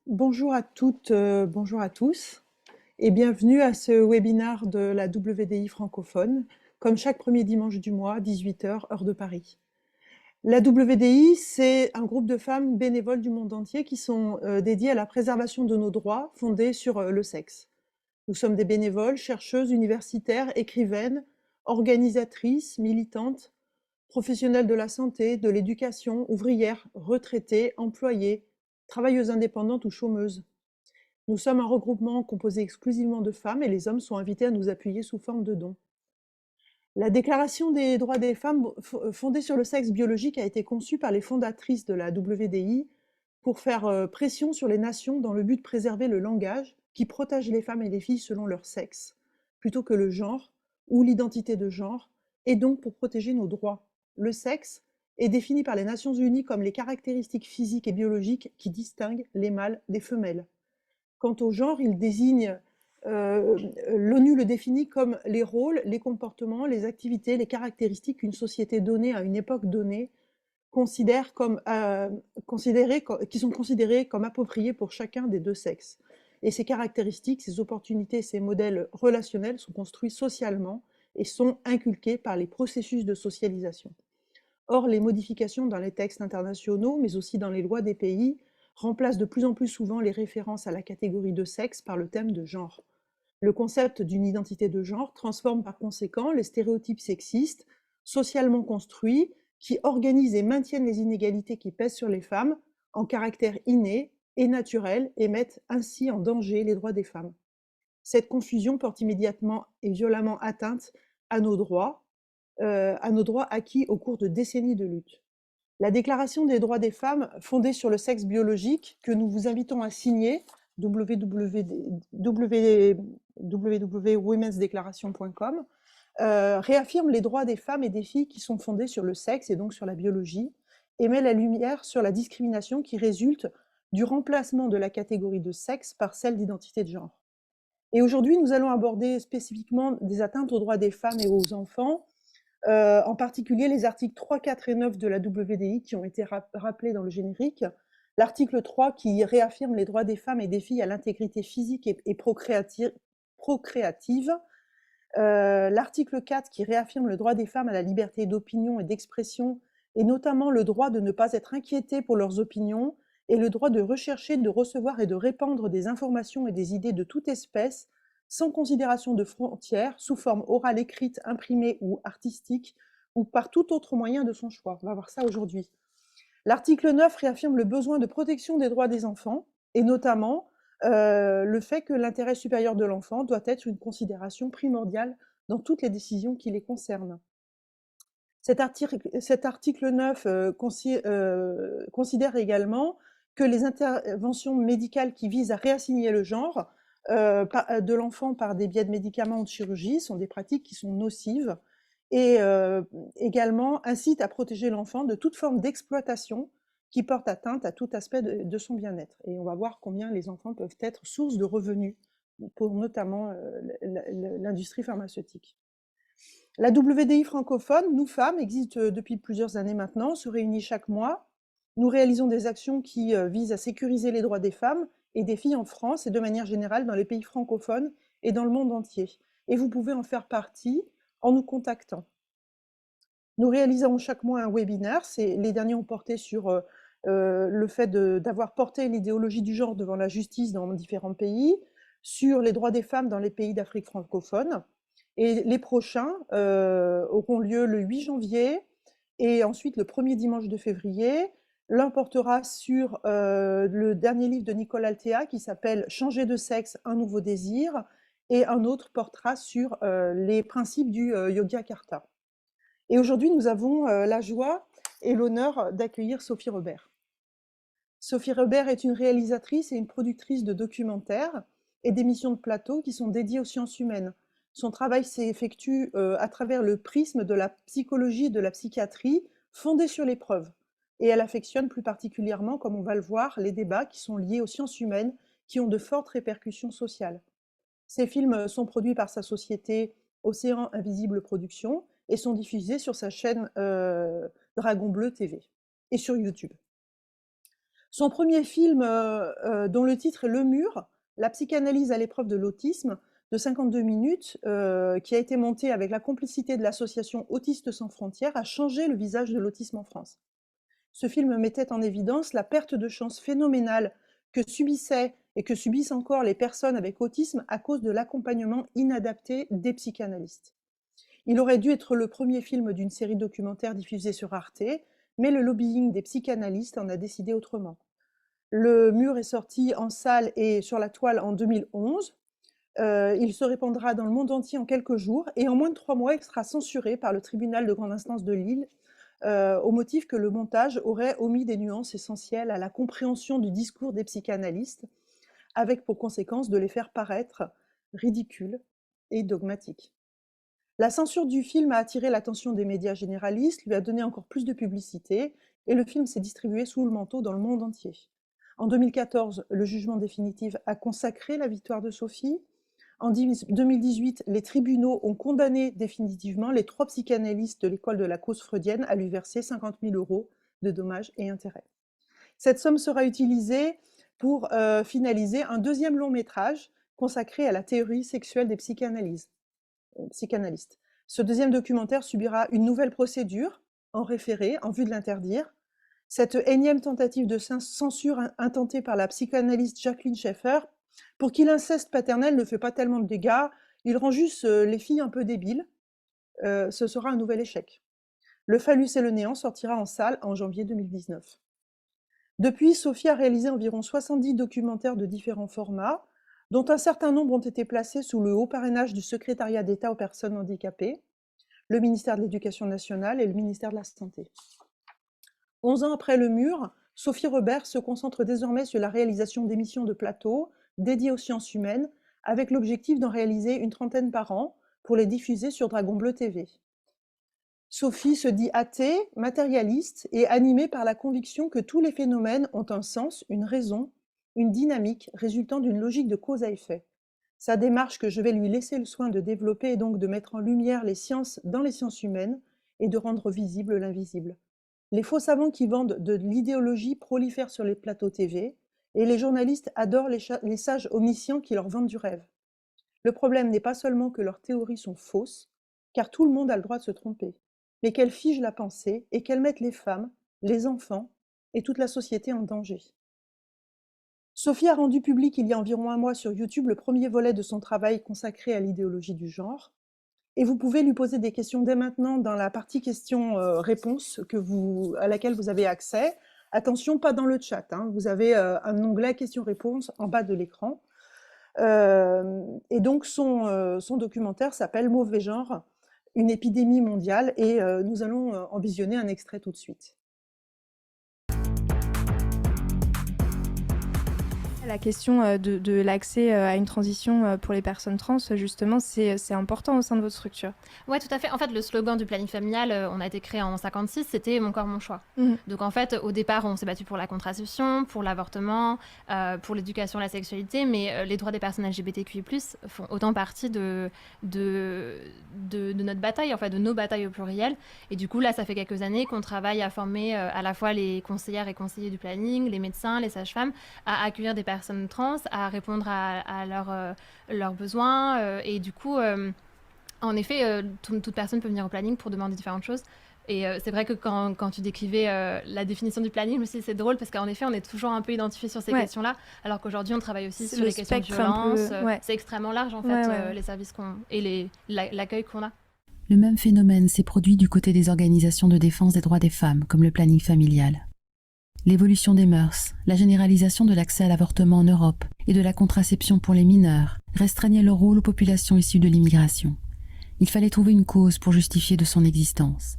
Bonjour à toutes, bonjour à tous et bienvenue à ce webinaire de la WDI francophone, comme chaque premier dimanche du mois, 18 h, heure de Paris. La WDI, c'est un groupe de femmes bénévoles du monde entier qui sont dédiées à la préservation de nos droits fondés sur le sexe. Nous sommes des bénévoles, chercheuses, universitaires, écrivaines, organisatrices, militantes, professionnelles de la santé, de l'éducation, ouvrières, retraitées, employées, travailleuses indépendantes ou chômeuses. Nous sommes un regroupement composé exclusivement de femmes et les hommes sont invités à nous appuyer sous forme de dons. La Déclaration des droits des femmes fondée sur le sexe biologique a été conçue par les fondatrices de la WDI pour faire pression sur les nations dans le but de préserver le langage qui protège les femmes et les filles selon leur sexe, plutôt que le genre ou l'identité de genre, et donc pour protéger nos droits. Le sexe est défini par les Nations Unies comme les caractéristiques physiques et biologiques qui distinguent les mâles des femelles. Quant au genre, il désigne, l'ONU le définit comme les rôles, les comportements, les activités, les caractéristiques qu'une société donnée à une époque donnée considère comme, qui sont considérées comme appropriées pour chacun des deux sexes. Et ces caractéristiques, ces opportunités, ces modèles relationnels sont construits socialement et sont inculqués par les processus de socialisation. Or, les modifications dans les textes internationaux, mais aussi dans les lois des pays, remplacent de plus en plus souvent les références à la catégorie de sexe par le thème de genre. Le concept d'une identité de genre transforme par conséquent les stéréotypes sexistes, socialement construits, qui organisent et maintiennent les inégalités qui pèsent sur les femmes, en caractère inné et naturel, et mettent ainsi en danger les droits des femmes. Cette confusion porte immédiatement et violemment atteinte à nos droits, acquis au cours de décennies de lutte. La Déclaration des droits des femmes, fondée sur le sexe biologique, que nous vous invitons à signer, www.womensdeclaration.com, réaffirme les droits des femmes et des filles qui sont fondés sur le sexe et donc sur la biologie, et met la lumière sur la discrimination qui résulte du remplacement de la catégorie de sexe par celle d'identité de genre. Et aujourd'hui, nous allons aborder spécifiquement des atteintes aux droits des femmes et aux enfants, en particulier les articles 3, 4 et 9 de la WDI qui ont été rappelés dans le générique. L'article 3 qui réaffirme les droits des femmes et des filles à l'intégrité physique et procréative. L'article 4 qui réaffirme le droit des femmes à la liberté d'opinion et d'expression, et notamment le droit de ne pas être inquiétées pour leurs opinions, et le droit de rechercher, de recevoir et de répandre des informations et des idées de toute espèce, sans considération de frontières, sous forme orale, écrite, imprimée ou artistique, ou par tout autre moyen de son choix. On va voir ça aujourd'hui. L'article 9 réaffirme le besoin de protection des droits des enfants, et notamment le fait que l'intérêt supérieur de l'enfant doit être une considération primordiale dans toutes les décisions qui les concernent. Cet article 9 considère également que les interventions médicales qui visent à réassigner le genre de l'enfant par des biais de médicaments ou de chirurgie sont des pratiques qui sont nocives et également incitent à protéger l'enfant de toute forme d'exploitation qui porte atteinte à tout aspect de son bien-être. Et on va voir combien les enfants peuvent être source de revenus pour notamment l'industrie pharmaceutique. La WDI francophone, nous femmes, existe depuis plusieurs années maintenant, se réunit chaque mois. Nous réalisons des actions qui visent à sécuriser les droits des femmes et des filles en France et de manière générale dans les pays francophones et dans le monde entier. Et vous pouvez en faire partie en nous contactant. Nous réalisons chaque mois un webinaire. Les derniers ont porté sur le fait d'avoir porté l'idéologie du genre devant la justice dans différents pays, sur les droits des femmes dans les pays d'Afrique francophone. Et les prochains auront lieu le 8 janvier et ensuite le premier dimanche de février. L'un portera sur le dernier livre de Nicole Althea qui s'appelle « Changer de sexe, un nouveau désir » et un autre portera sur les principes du Yogyakarta. Et aujourd'hui, nous avons la joie et l'honneur d'accueillir Sophie Robert. Sophie Robert est une réalisatrice et une productrice de documentaires et d'émissions de plateau qui sont dédiées aux sciences humaines. Son travail s'effectue à travers le prisme de la psychologie et de la psychiatrie, fondée sur les preuves. Et elle affectionne plus particulièrement, comme on va le voir, les débats qui sont liés aux sciences humaines, qui ont de fortes répercussions sociales. Ces films sont produits par sa société Océan Invisible Productions et sont diffusés sur sa chaîne Dragon Bleu TV et sur YouTube. Son premier film, dont le titre est Le Mur, la psychanalyse à l'épreuve de l'autisme, de 52 minutes, qui a été monté avec la complicité de l'association Autistes sans frontières, a changé le visage de l'autisme en France. Ce film mettait en évidence la perte de chance phénoménale que subissaient et que subissent encore les personnes avec autisme à cause de l'accompagnement inadapté des psychanalystes. Il aurait dû être le premier film d'une série documentaire diffusée sur Arte, mais le lobbying des psychanalystes en a décidé autrement. Le Mur est sorti en salle et sur la toile en 2011. Il se répandra dans le monde entier en quelques jours et en moins de 3 mois, il sera censuré par le tribunal de grande instance de Lille au motif que le montage aurait omis des nuances essentielles à la compréhension du discours des psychanalystes, avec pour conséquence de les faire paraître ridicules et dogmatiques. La censure du film a attiré l'attention des médias généralistes, lui a donné encore plus de publicité, et le film s'est distribué sous le manteau dans le monde entier. En 2014, le jugement définitif a consacré la victoire de Sophie. En 2018, les tribunaux ont condamné définitivement les 3 psychanalystes de l'école de la cause freudienne à lui verser 50 000 € de dommages et intérêts. Cette somme sera utilisée pour finaliser un deuxième long métrage consacré à la théorie sexuelle des psychanalystes. Ce deuxième documentaire subira une nouvelle procédure en référé en vue de l'interdire. Cette énième tentative de censure intentée par la psychanalyste Jacqueline Schaeffer, pour qui l'inceste paternel ne fait pas tellement de dégâts, il rend juste les filles un peu débiles, ce sera un nouvel échec. Le phallus et le néant sortira en salle en janvier 2019. Depuis, Sophie a réalisé environ 70 documentaires de différents formats, dont un certain nombre ont été placés sous le haut parrainage du Secrétariat d'État aux personnes handicapées, le ministère de l'Éducation nationale et le ministère de la Santé. 11 ans après Le Mur, Sophie Robert se concentre désormais sur la réalisation d'émissions de plateau dédiées aux sciences humaines, avec l'objectif d'en réaliser une 30aine par an pour les diffuser sur Dragon Bleu TV. Sophie se dit athée, matérialiste et animée par la conviction que tous les phénomènes ont un sens, une raison, une dynamique résultant d'une logique de cause à effet. Sa démarche que je vais lui laisser le soin de développer est donc de mettre en lumière les sciences dans les sciences humaines et de rendre visible l'invisible. Les faux savants qui vendent de l'idéologie prolifèrent sur les plateaux TV et les journalistes adorent les sages omniscients qui leur vendent du rêve. Le problème n'est pas seulement que leurs théories sont fausses, car tout le monde a le droit de se tromper, mais qu'elles figent la pensée et qu'elles mettent les femmes, les enfants et toute la société en danger. Sophie a rendu public il y a environ 1 mois sur YouTube le premier volet de son travail consacré à l'idéologie du genre. Et vous pouvez lui poser des questions dès maintenant dans la partie questions-réponses à laquelle vous avez accès. Attention, pas dans le chat, hein. Vous avez un onglet questions-réponses en bas de l'écran. Et donc son documentaire s'appelle Mauvais genre, une épidémie mondiale, et nous allons en visionner un extrait tout de suite. La question de l'accès à une transition pour les personnes trans, justement, c'est important au sein de votre structure. Ouais, tout à fait. En fait, le slogan du planning familial, on a été créé en 56, c'était « Mon corps, mon choix ». Donc en fait, au départ, on s'est battu pour la contraception, pour l'avortement, pour l'éducation à la sexualité, mais les droits des personnes LGBTQI+, font autant partie de notre bataille, en fait, de nos batailles au pluriel. Et du coup, là, ça fait quelques années qu'on travaille à former à la fois les conseillères et conseillers du planning, les médecins, les sages-femmes, à accueillir des personnes trans, à répondre à leurs besoins. Et du coup, en effet, toute personne peut venir au planning pour demander différentes choses. Et c'est vrai que quand tu décrivais la définition du planning, je me suis dit c'est drôle parce qu'en effet, on est toujours un peu identifié sur ces questions-là, alors qu'aujourd'hui, on travaille aussi sur les questions de violence. C'est extrêmement large, en fait, les services et l'accueil qu'on a. Le même phénomène s'est produit du côté des organisations de défense des droits des femmes, comme le planning familial. L'évolution des mœurs, la généralisation de l'accès à l'avortement en Europe et de la contraception pour les mineurs restreignaient leur rôle aux populations issues de l'immigration. Il fallait trouver une cause pour justifier de son existence.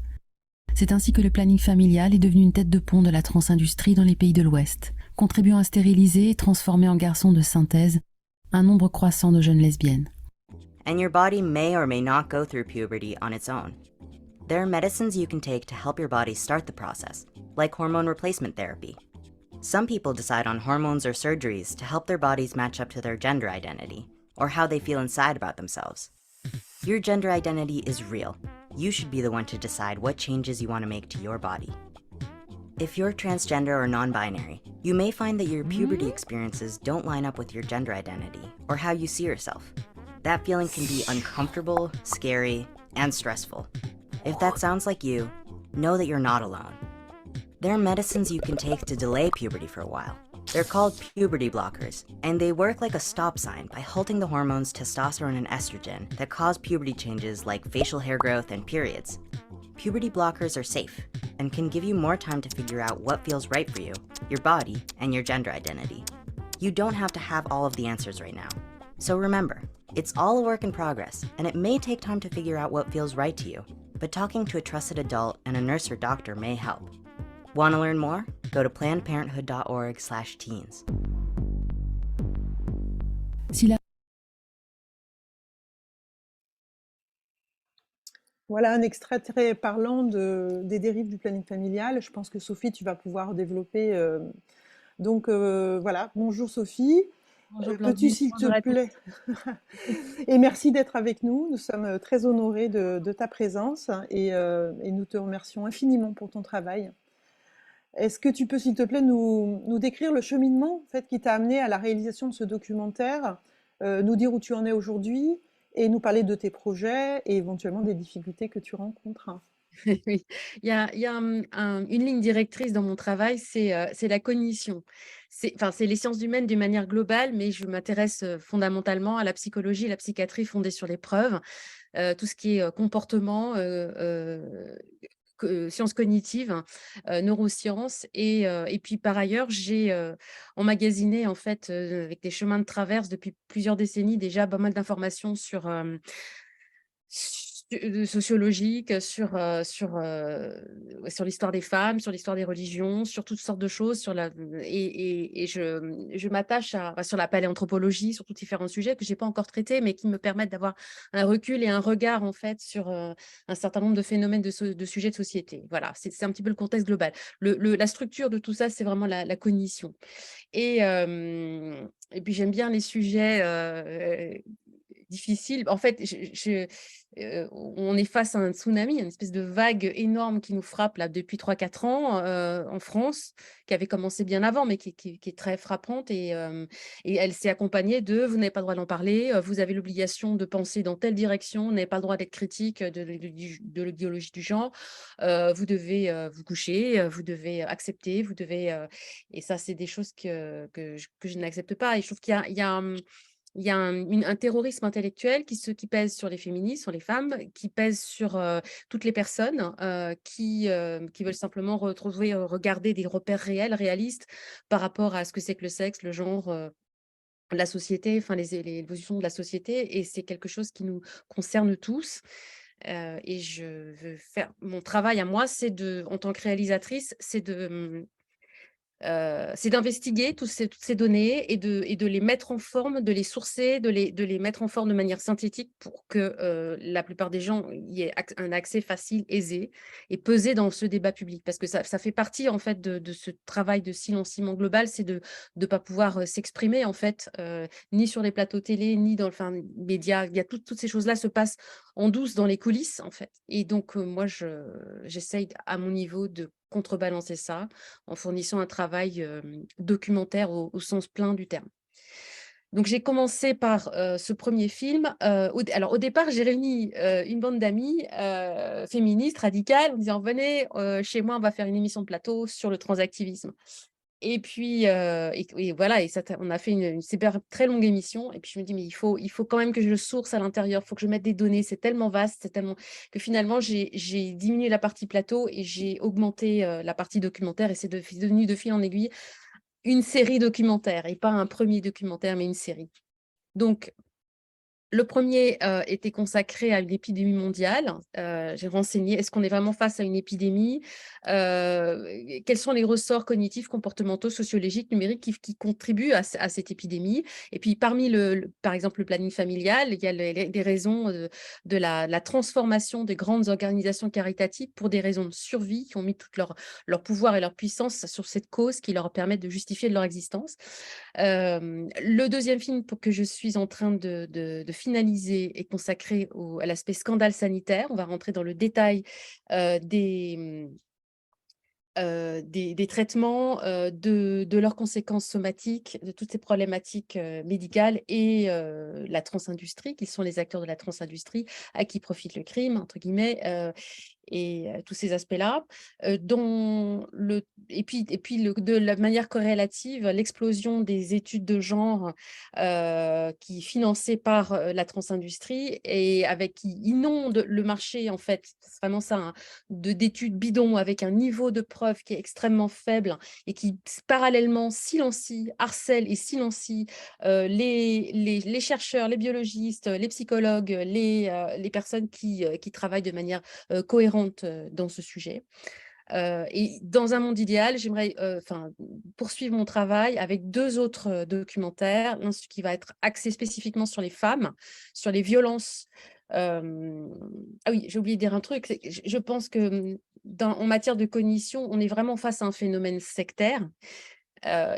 C'est ainsi que le planning familial est devenu une tête de pont de la transindustrie dans les pays de l'Ouest, contribuant à stériliser et transformer en garçons de synthèse un nombre croissant de jeunes lesbiennes. And your body may or may not go through puberty on its own. There are medicines you can take to help your body start the process, like hormone replacement therapy. Some people decide on hormones or surgeries to help their bodies match up to their gender identity, or how they feel inside about themselves. Your gender identity is real. You should be the one to decide what changes you want to make to your body. If you're transgender or non-binary, you may find that your puberty experiences don't line up with your gender identity or how you see yourself. That feeling can be uncomfortable, scary, and stressful. If that sounds like you, know that you're not alone. There are medicines you can take to delay puberty for a while. They're called puberty blockers, and they work like a stop sign by halting the hormones testosterone and estrogen that cause puberty changes like facial hair growth and periods. Puberty blockers are safe and can give you more time to figure out what feels right for you, your body, and your gender identity. You don't have to have all of the answers right now. So remember, it's all a work in progress, and it may take time to figure out what feels right to you, but talking to a trusted adult and a nurse or doctor may help. Want to learn more? Go to PlannedParenthood.org/teens. Si la Voilà un extrait très parlant des dérives du planning familial. Je pense que Sophie, tu vas pouvoir développer. Voilà, bonjour Sophie. Bonjour Peux-tu Blandine, s'il bonjour te à tous. plaît, et merci d'être avec nous. Nous sommes très honorés de ta présence et nous te remercions infiniment pour ton travail. Est-ce que tu peux, s'il te plaît, nous décrire le cheminement en fait, qui t'a amené à la réalisation de ce documentaire, nous dire où tu en es aujourd'hui et nous parler de tes projets et éventuellement des difficultés que tu rencontres? Oui, il y a une ligne directrice dans mon travail, c'est la cognition. C'est les sciences humaines d'une manière globale, mais je m'intéresse fondamentalement à la psychologie et la psychiatrie fondée sur les preuves, tout ce qui est comportement, sciences cognitives, neurosciences et puis par ailleurs, j'ai emmagasiné en fait, avec des chemins de traverse depuis plusieurs décennies déjà pas mal d'informations sociologiques, sur l'histoire des femmes, sur l'histoire des religions, sur toutes sortes de choses, et je m'attache sur la paléanthropologie, sur tous différents sujets que j'ai pas encore traités, mais qui me permettent d'avoir un recul et un regard en fait sur un certain nombre de phénomènes de sujets de société. Voilà, c'est un petit peu le contexte global. La structure de tout ça, c'est vraiment la cognition. Et puis j'aime bien les sujets difficiles. En fait, on est face à un tsunami, une espèce de vague énorme qui nous frappe là depuis 3-4 ans en France, qui avait commencé bien avant, mais qui est très frappante. Et elle s'est accompagnée de vous n'avez pas le droit d'en parler, vous avez l'obligation de penser dans telle direction, vous n'avez pas le droit d'être critique de l'idéologie du genre, vous devez vous coucher, vous devez accepter, vous devez. Et ça, c'est des choses que je n'accepte pas. Et je trouve il y a un terrorisme intellectuel qui pèse sur les féministes, sur les femmes, qui pèse sur toutes les personnes qui veulent simplement regarder des repères réels, réalistes par rapport à ce que c'est que le sexe, le genre, la société, enfin les évolutions de la société. Et c'est quelque chose qui nous concerne tous. Et je veux faire mon travail à moi, en tant que réalisatrice, c'est d'investiguer toutes ces données et de les mettre en forme, de les sourcer, de les mettre en forme de manière synthétique pour que la plupart des gens y aient un accès facile, aisé et pesé dans ce débat public. Parce que ça fait partie en fait de ce travail de silenciement global, c'est de ne pas pouvoir s'exprimer en fait, ni sur les plateaux télé, ni dans le média. Il y a toutes ces choses-là se passent en douce dans les coulisses en fait. Et donc moi, j'essaye à mon niveau de contrebalancer ça en fournissant un travail documentaire au sens plein du terme. Donc j'ai commencé par ce premier film. Alors au départ, j'ai réuni une bande d'amis féministes, radicales, en disant venez chez moi, on va faire une émission de plateau sur le transactivisme. Et puis et voilà, et on a fait une super très longue émission. Et puis je me dis mais il faut quand même que je le source à l'intérieur, il faut que je mette des données, c'est tellement vaste, c'est tellement que finalement j'ai diminué la partie plateau et j'ai augmenté la partie documentaire, et c'est devenu de fil en aiguille une série documentaire, et pas un premier documentaire mais une série. Donc le premier était consacré à une épidémie mondiale. J'ai renseigné, est-ce qu'on est vraiment face à une épidémie? Quels sont les ressorts cognitifs, comportementaux, sociologiques, numériques qui contribuent à cette épidémie? Et puis parmi par exemple le planning familial, il y a les raisons de la transformation des grandes organisations caritatives pour des raisons de survie, qui ont mis tout leur pouvoir et leur puissance sur cette cause qui leur permet de justifier de leur existence. Le deuxième film que je suis en train de finaliser est consacré à l'aspect scandale sanitaire. On va rentrer dans le détail des des traitements, de leurs conséquences somatiques, de toutes ces problématiques médicales et la transindustrie, qui sont les acteurs de la transindustrie, à qui profite le crime, entre guillemets, et tous ces aspects-là, de la manière corrélative, l'explosion des études de genre qui financées par la transindustrie et avec qui inondent le marché, en fait, c'est vraiment ça, hein, d'études bidons avec un niveau de preuve qui est extrêmement faible et qui parallèlement silencie, harcèle et silencie les chercheurs, les biologistes, les psychologues, les personnes qui travaillent de manière cohérente dans ce sujet. Et dans un monde idéal, j'aimerais poursuivre mon travail avec 2 autres documentaires. L'un qui va être axé spécifiquement sur les femmes, sur les violences. Ah oui, j'ai oublié de dire un truc, c'est que je pense que en matière de cognition, on est vraiment face à un phénomène sectaire.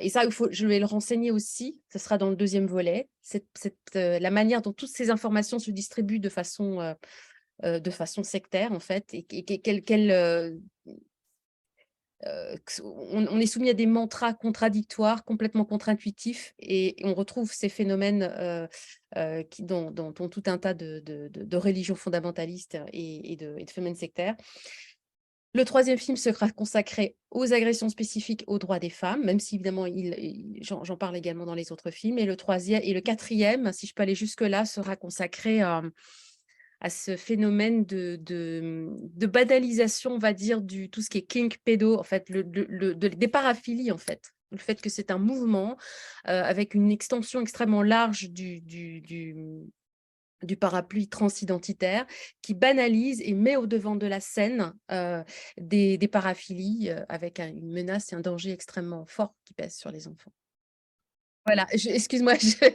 Et ça, je vais le renseigner aussi, ce sera dans le 2e volet. La manière dont toutes ces informations se distribuent de façon sectaire, en fait, et on est soumis à des mantras contradictoires, complètement contre-intuitifs, et on retrouve ces phénomènes dans tout un tas de religions fondamentalistes et de phénomènes sectaires. Le 3e film sera consacré aux agressions spécifiques aux droits des femmes, même si évidemment j'en parle également dans les autres films. Et le 4e, si je peux aller jusque-là, sera consacré à ce phénomène de banalisation, on va dire, tout ce qui est kink, pédo, en fait, des paraphilies, en fait. Le fait que c'est un mouvement avec une extension extrêmement large du parapluie transidentitaire qui banalise et met au devant de la scène des paraphilies avec une menace et un danger extrêmement fort qui pèse sur les enfants. Voilà, excuse-moi, je sais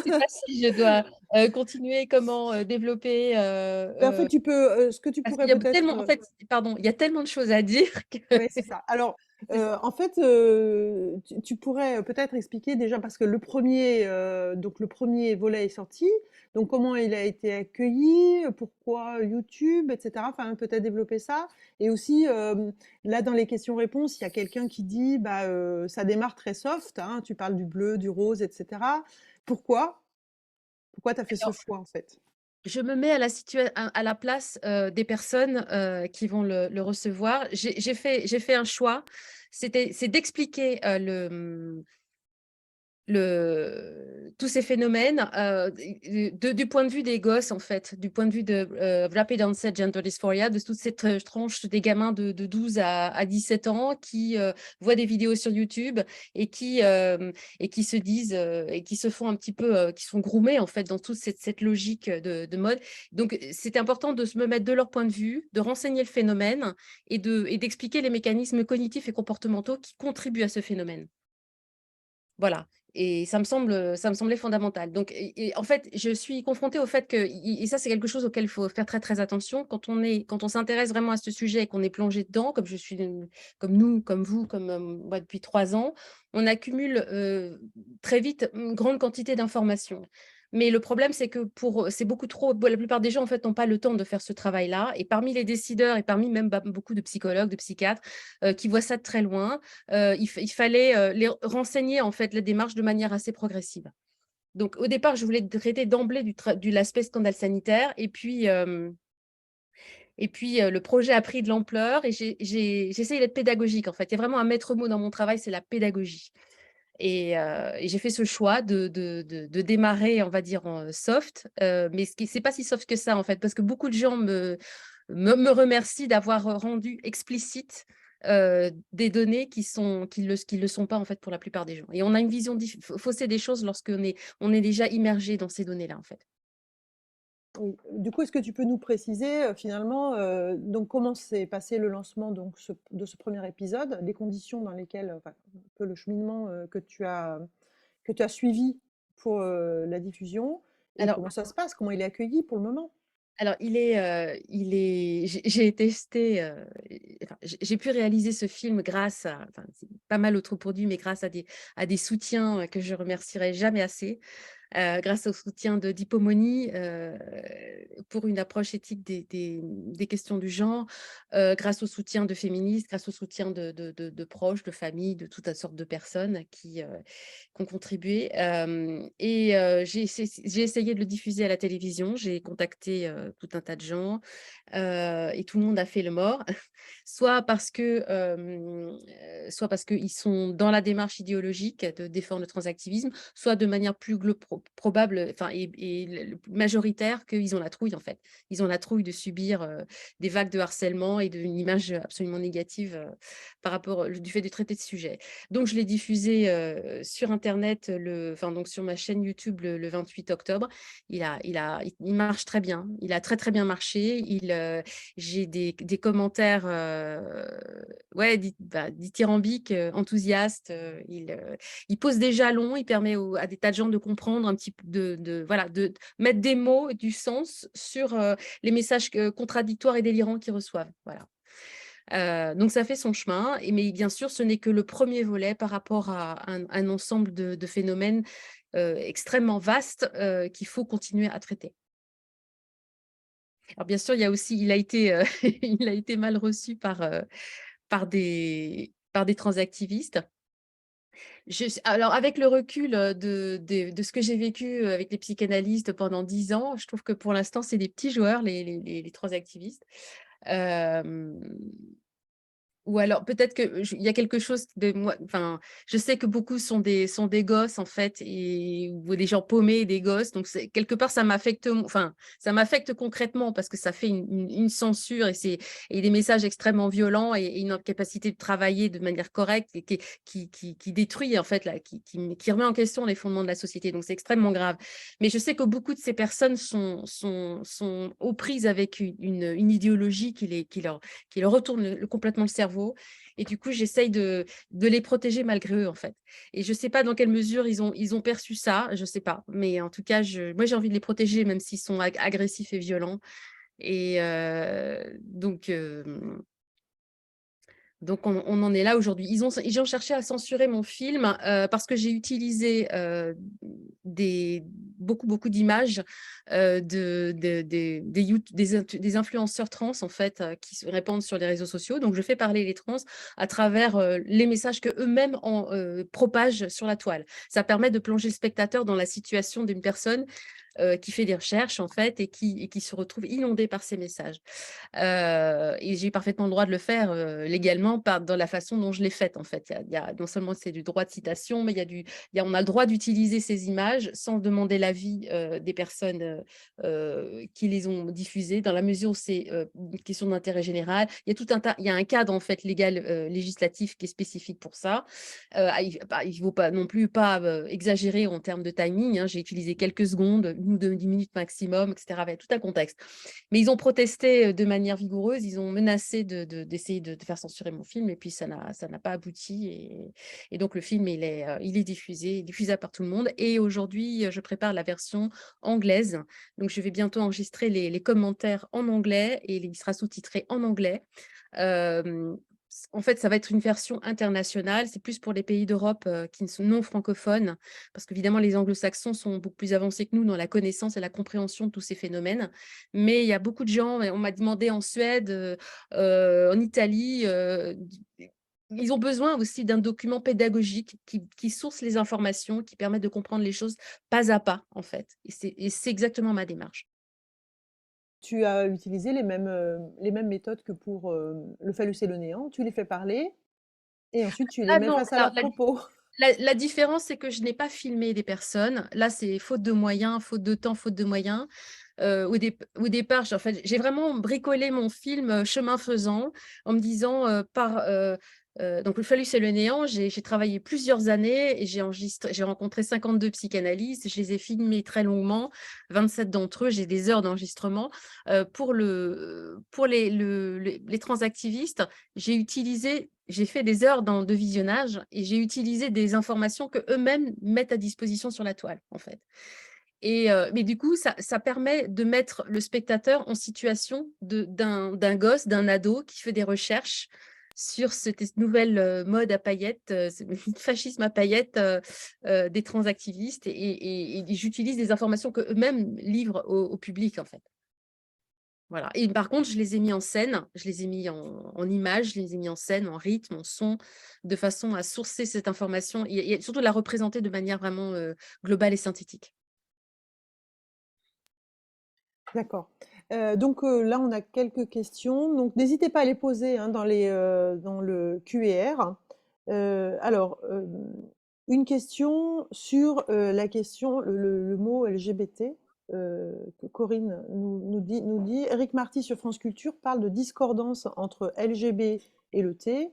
pas si je dois continuer, comment développer, Ben, en fait, tu peux, ce que tu parce pourrais qu'il y a peut-être, tellement, en fait, pardon, il y a tellement de choses à dire que ouais, c'est ça. Alors, c'est ça. en fait, tu pourrais peut-être expliquer déjà parce que donc le premier volet est sorti, donc comment il a été accueilli, pourquoi YouTube, et cetera? Enfin, peut-être développer ça et aussi, là, dans les questions-réponses, il y a quelqu'un qui dit: «Bah, ça démarre très soft, hein», tu parles du bleu, du rose, et cetera. Pourquoi? Pourquoi tu as fait ce choix, en fait? Je me mets à la place des personnes qui vont le recevoir. J'ai fait un choix, c'est d'expliquer tous ces phénomènes du point de vue des gosses, en fait, du point de vue de Rapid Onset Gender Dysphoria, de toute cette tranche des gamins de 12 à 17 ans qui voient des vidéos sur YouTube et qui se disent et qui se font un petit peu, qui sont groomés, en fait, dans toute cette logique de mode. Donc, c'est important de se me mettre de leur point de vue, de renseigner le phénomène et d'expliquer les mécanismes cognitifs et comportementaux qui contribuent à ce phénomène. Voilà, et ça me semblait fondamental. Donc et en fait, je suis confrontée au fait que et ça, c'est quelque chose auquel il faut faire très, très attention quand on s'intéresse vraiment à ce sujet et qu'on est plongé dedans, comme je suis, comme nous, comme vous, comme moi depuis 3 ans, on accumule très vite une grande quantité d'informations. Mais le problème, c'est que c'est beaucoup trop. La plupart des gens, en fait, n'ont pas le temps de faire ce travail-là. Et parmi les décideurs et parmi même beaucoup de psychologues, de psychiatres qui voient ça de très loin, il fallait les renseigner, en fait, la démarche de manière assez progressive. Donc, au départ, je voulais traiter d'emblée de l'aspect scandale sanitaire. Et puis, le projet a pris de l'ampleur et j'essaye d'être pédagogique, en fait. Il y a vraiment un maître mot dans mon travail, c'est la pédagogie. Et j'ai fait ce choix de démarrer, on va dire, en soft, mais c'est pas si soft que ça, en fait, parce que beaucoup de gens me remercient d'avoir rendu explicite des données qui le sont pas, en fait, pour la plupart des gens. Et on a une vision faussée des choses on est déjà immergé dans ces données-là, en fait. Oui. Du coup, est-ce que tu peux nous préciser, finalement, donc comment s'est passé le lancement de ce premier épisode? Les conditions dans lesquelles, enfin, un peu le cheminement, que tu as suivi pour, la diffusion et Alors comment ça se passe? Comment il est accueilli pour le moment? Alors, j'ai testé, enfin, j'ai pu réaliser ce film grâce à, enfin, c'est pas mal autoproduit, mais grâce à des soutiens que je remercierai jamais assez. grâce au soutien d'Hippomony pour une approche éthique des questions du genre, grâce au soutien de féministes, grâce au soutien de proches, de familles, de toutes sortes de personnes qui ont contribué. J'ai essayé de le diffuser à la télévision, j'ai contacté tout un tas de gens et tout le monde a fait le mort, soit parce qu'ils sont dans la démarche idéologique de défendre le transactivisme, soit de manière plus probable et majoritaire qu'ils ont la trouille en fait. Ils ont la trouille de subir des vagues de harcèlement et d'une image absolument négative par rapport du fait du traité de sujet. Donc je l'ai diffusé sur Internet, donc sur ma chaîne YouTube le 28 octobre. Il marche très bien. Il a très très bien marché. J'ai des commentaires dithyrambiques, enthousiastes. Il pose des jalons. Il permet à des tas de gens de comprendre un petit peu, de mettre des mots et du sens sur les messages contradictoires et délirants qu'ils reçoivent. Voilà. Donc ça fait son chemin, mais bien sûr, ce n'est que le premier volet par rapport à un ensemble de phénomènes extrêmement vastes qu'il faut continuer à traiter. Alors bien sûr, il a été, il a été mal reçu par des transactivistes. Alors avec le recul de ce que j'ai vécu avec les psychanalystes pendant 10 ans, je trouve que pour l'instant, c'est des petits joueurs, les transactivistes. Ou alors peut-être qu'il y a quelque chose de moi, je sais que beaucoup sont des gosses en fait, ou des gens paumés, des gosses, donc quelque part ça m'affecte concrètement parce que ça fait une censure et des messages extrêmement violents et une incapacité de travailler de manière correcte et qui détruit en fait, qui remet en question les fondements de la société, donc c'est extrêmement grave. Mais je sais que beaucoup de ces personnes sont aux prises avec une idéologie qui leur retourne complètement le cerveau. Et du coup, j'essaye de les protéger malgré eux, en fait. Et je ne sais pas dans quelle mesure ils ont perçu ça, je ne sais pas. Mais en tout cas, moi, j'ai envie de les protéger, même s'ils sont agressifs et violents. Et donc, on en est là aujourd'hui. Ils ont cherché à censurer mon film parce que j'ai utilisé beaucoup d'images des influenceurs trans, en fait, qui se répandent sur les réseaux sociaux. Donc, je fais parler les trans à travers les messages qu'eux-mêmes propagent sur la toile. Ça permet de plonger le spectateur dans la situation d'une personne qui fait des recherches, en fait, et qui se retrouve inondée par ces messages. Et j'ai parfaitement le droit de le faire légalement dans la façon dont je l'ai faite, en fait. Non seulement c'est du droit de citation, mais on a le droit d'utiliser ces images sans demander l'avis des personnes qui les ont diffusées, dans la mesure où c'est une question d'intérêt général. Il y a un cadre, en fait, légal, législatif qui est spécifique pour ça. Il ne faut pas non plus exagérer en termes de timing, hein. J'ai utilisé quelques secondes, 1 ou 2 minutes maximum, etc., avec tout un contexte. Mais ils ont protesté de manière vigoureuse, ils ont menacé d'essayer de faire censurer mon film, et puis ça n'a pas abouti. Et donc le film, il est diffusé par tout le monde. Et aujourd'hui, je prépare la version anglaise. Donc je vais bientôt enregistrer les commentaires en anglais et il sera sous-titré en anglais. En fait, ça va être une version internationale. C'est plus pour les pays d'Europe qui sont non francophones, parce qu'évidemment, les anglo-saxons sont beaucoup plus avancés que nous dans la connaissance et la compréhension de tous ces phénomènes. Mais il y a beaucoup de gens, on m'a demandé en Suède, en Italie, ils ont besoin aussi d'un document pédagogique qui source les informations, qui permet de comprendre les choses pas à pas, en fait. Et c'est exactement ma démarche. Tu as utilisé les mêmes méthodes que pour le phallus et le néant. Tu les fais parler et ensuite tu les Ah mets non, face à alors leurs propos. la différence, c'est que je n'ai pas filmé des personnes. Là, c'est faute de moyens, faute de temps, faute de moyens. Au départ, en fait, j'ai vraiment bricolé mon film chemin faisant, en me disant donc le phallus et le néant, j'ai travaillé plusieurs années et j'ai rencontré 52 psychanalystes, je les ai filmés très longuement, 27 d'entre eux, j'ai des heures d'enregistrement. Pour les transactivistes, j'ai fait des heures de visionnage et j'ai utilisé des informations que eux-mêmes mettent à disposition sur la toile, en fait. Mais du coup, ça permet de mettre le spectateur en situation d'un gosse, d'un ado qui fait des recherches sur cette nouvelle mode à paillettes, ce fascisme à paillettes des transactivistes et j'utilise des informations qu'eux-mêmes livrent au public, en fait. Voilà. Et par contre, je les ai mis en scène, je les ai mis en images, je les ai mis en scène, en rythme, en son, de façon à sourcer cette information et surtout de la représenter de manière vraiment globale et synthétique. D'accord. Donc là, on a quelques questions. Donc n'hésitez pas à les poser hein, dans le Q&R. Alors, une question sur la question, le mot LGBT, que Corinne nous dit. Éric Marty sur France Culture parle de discordance entre LGB et le T.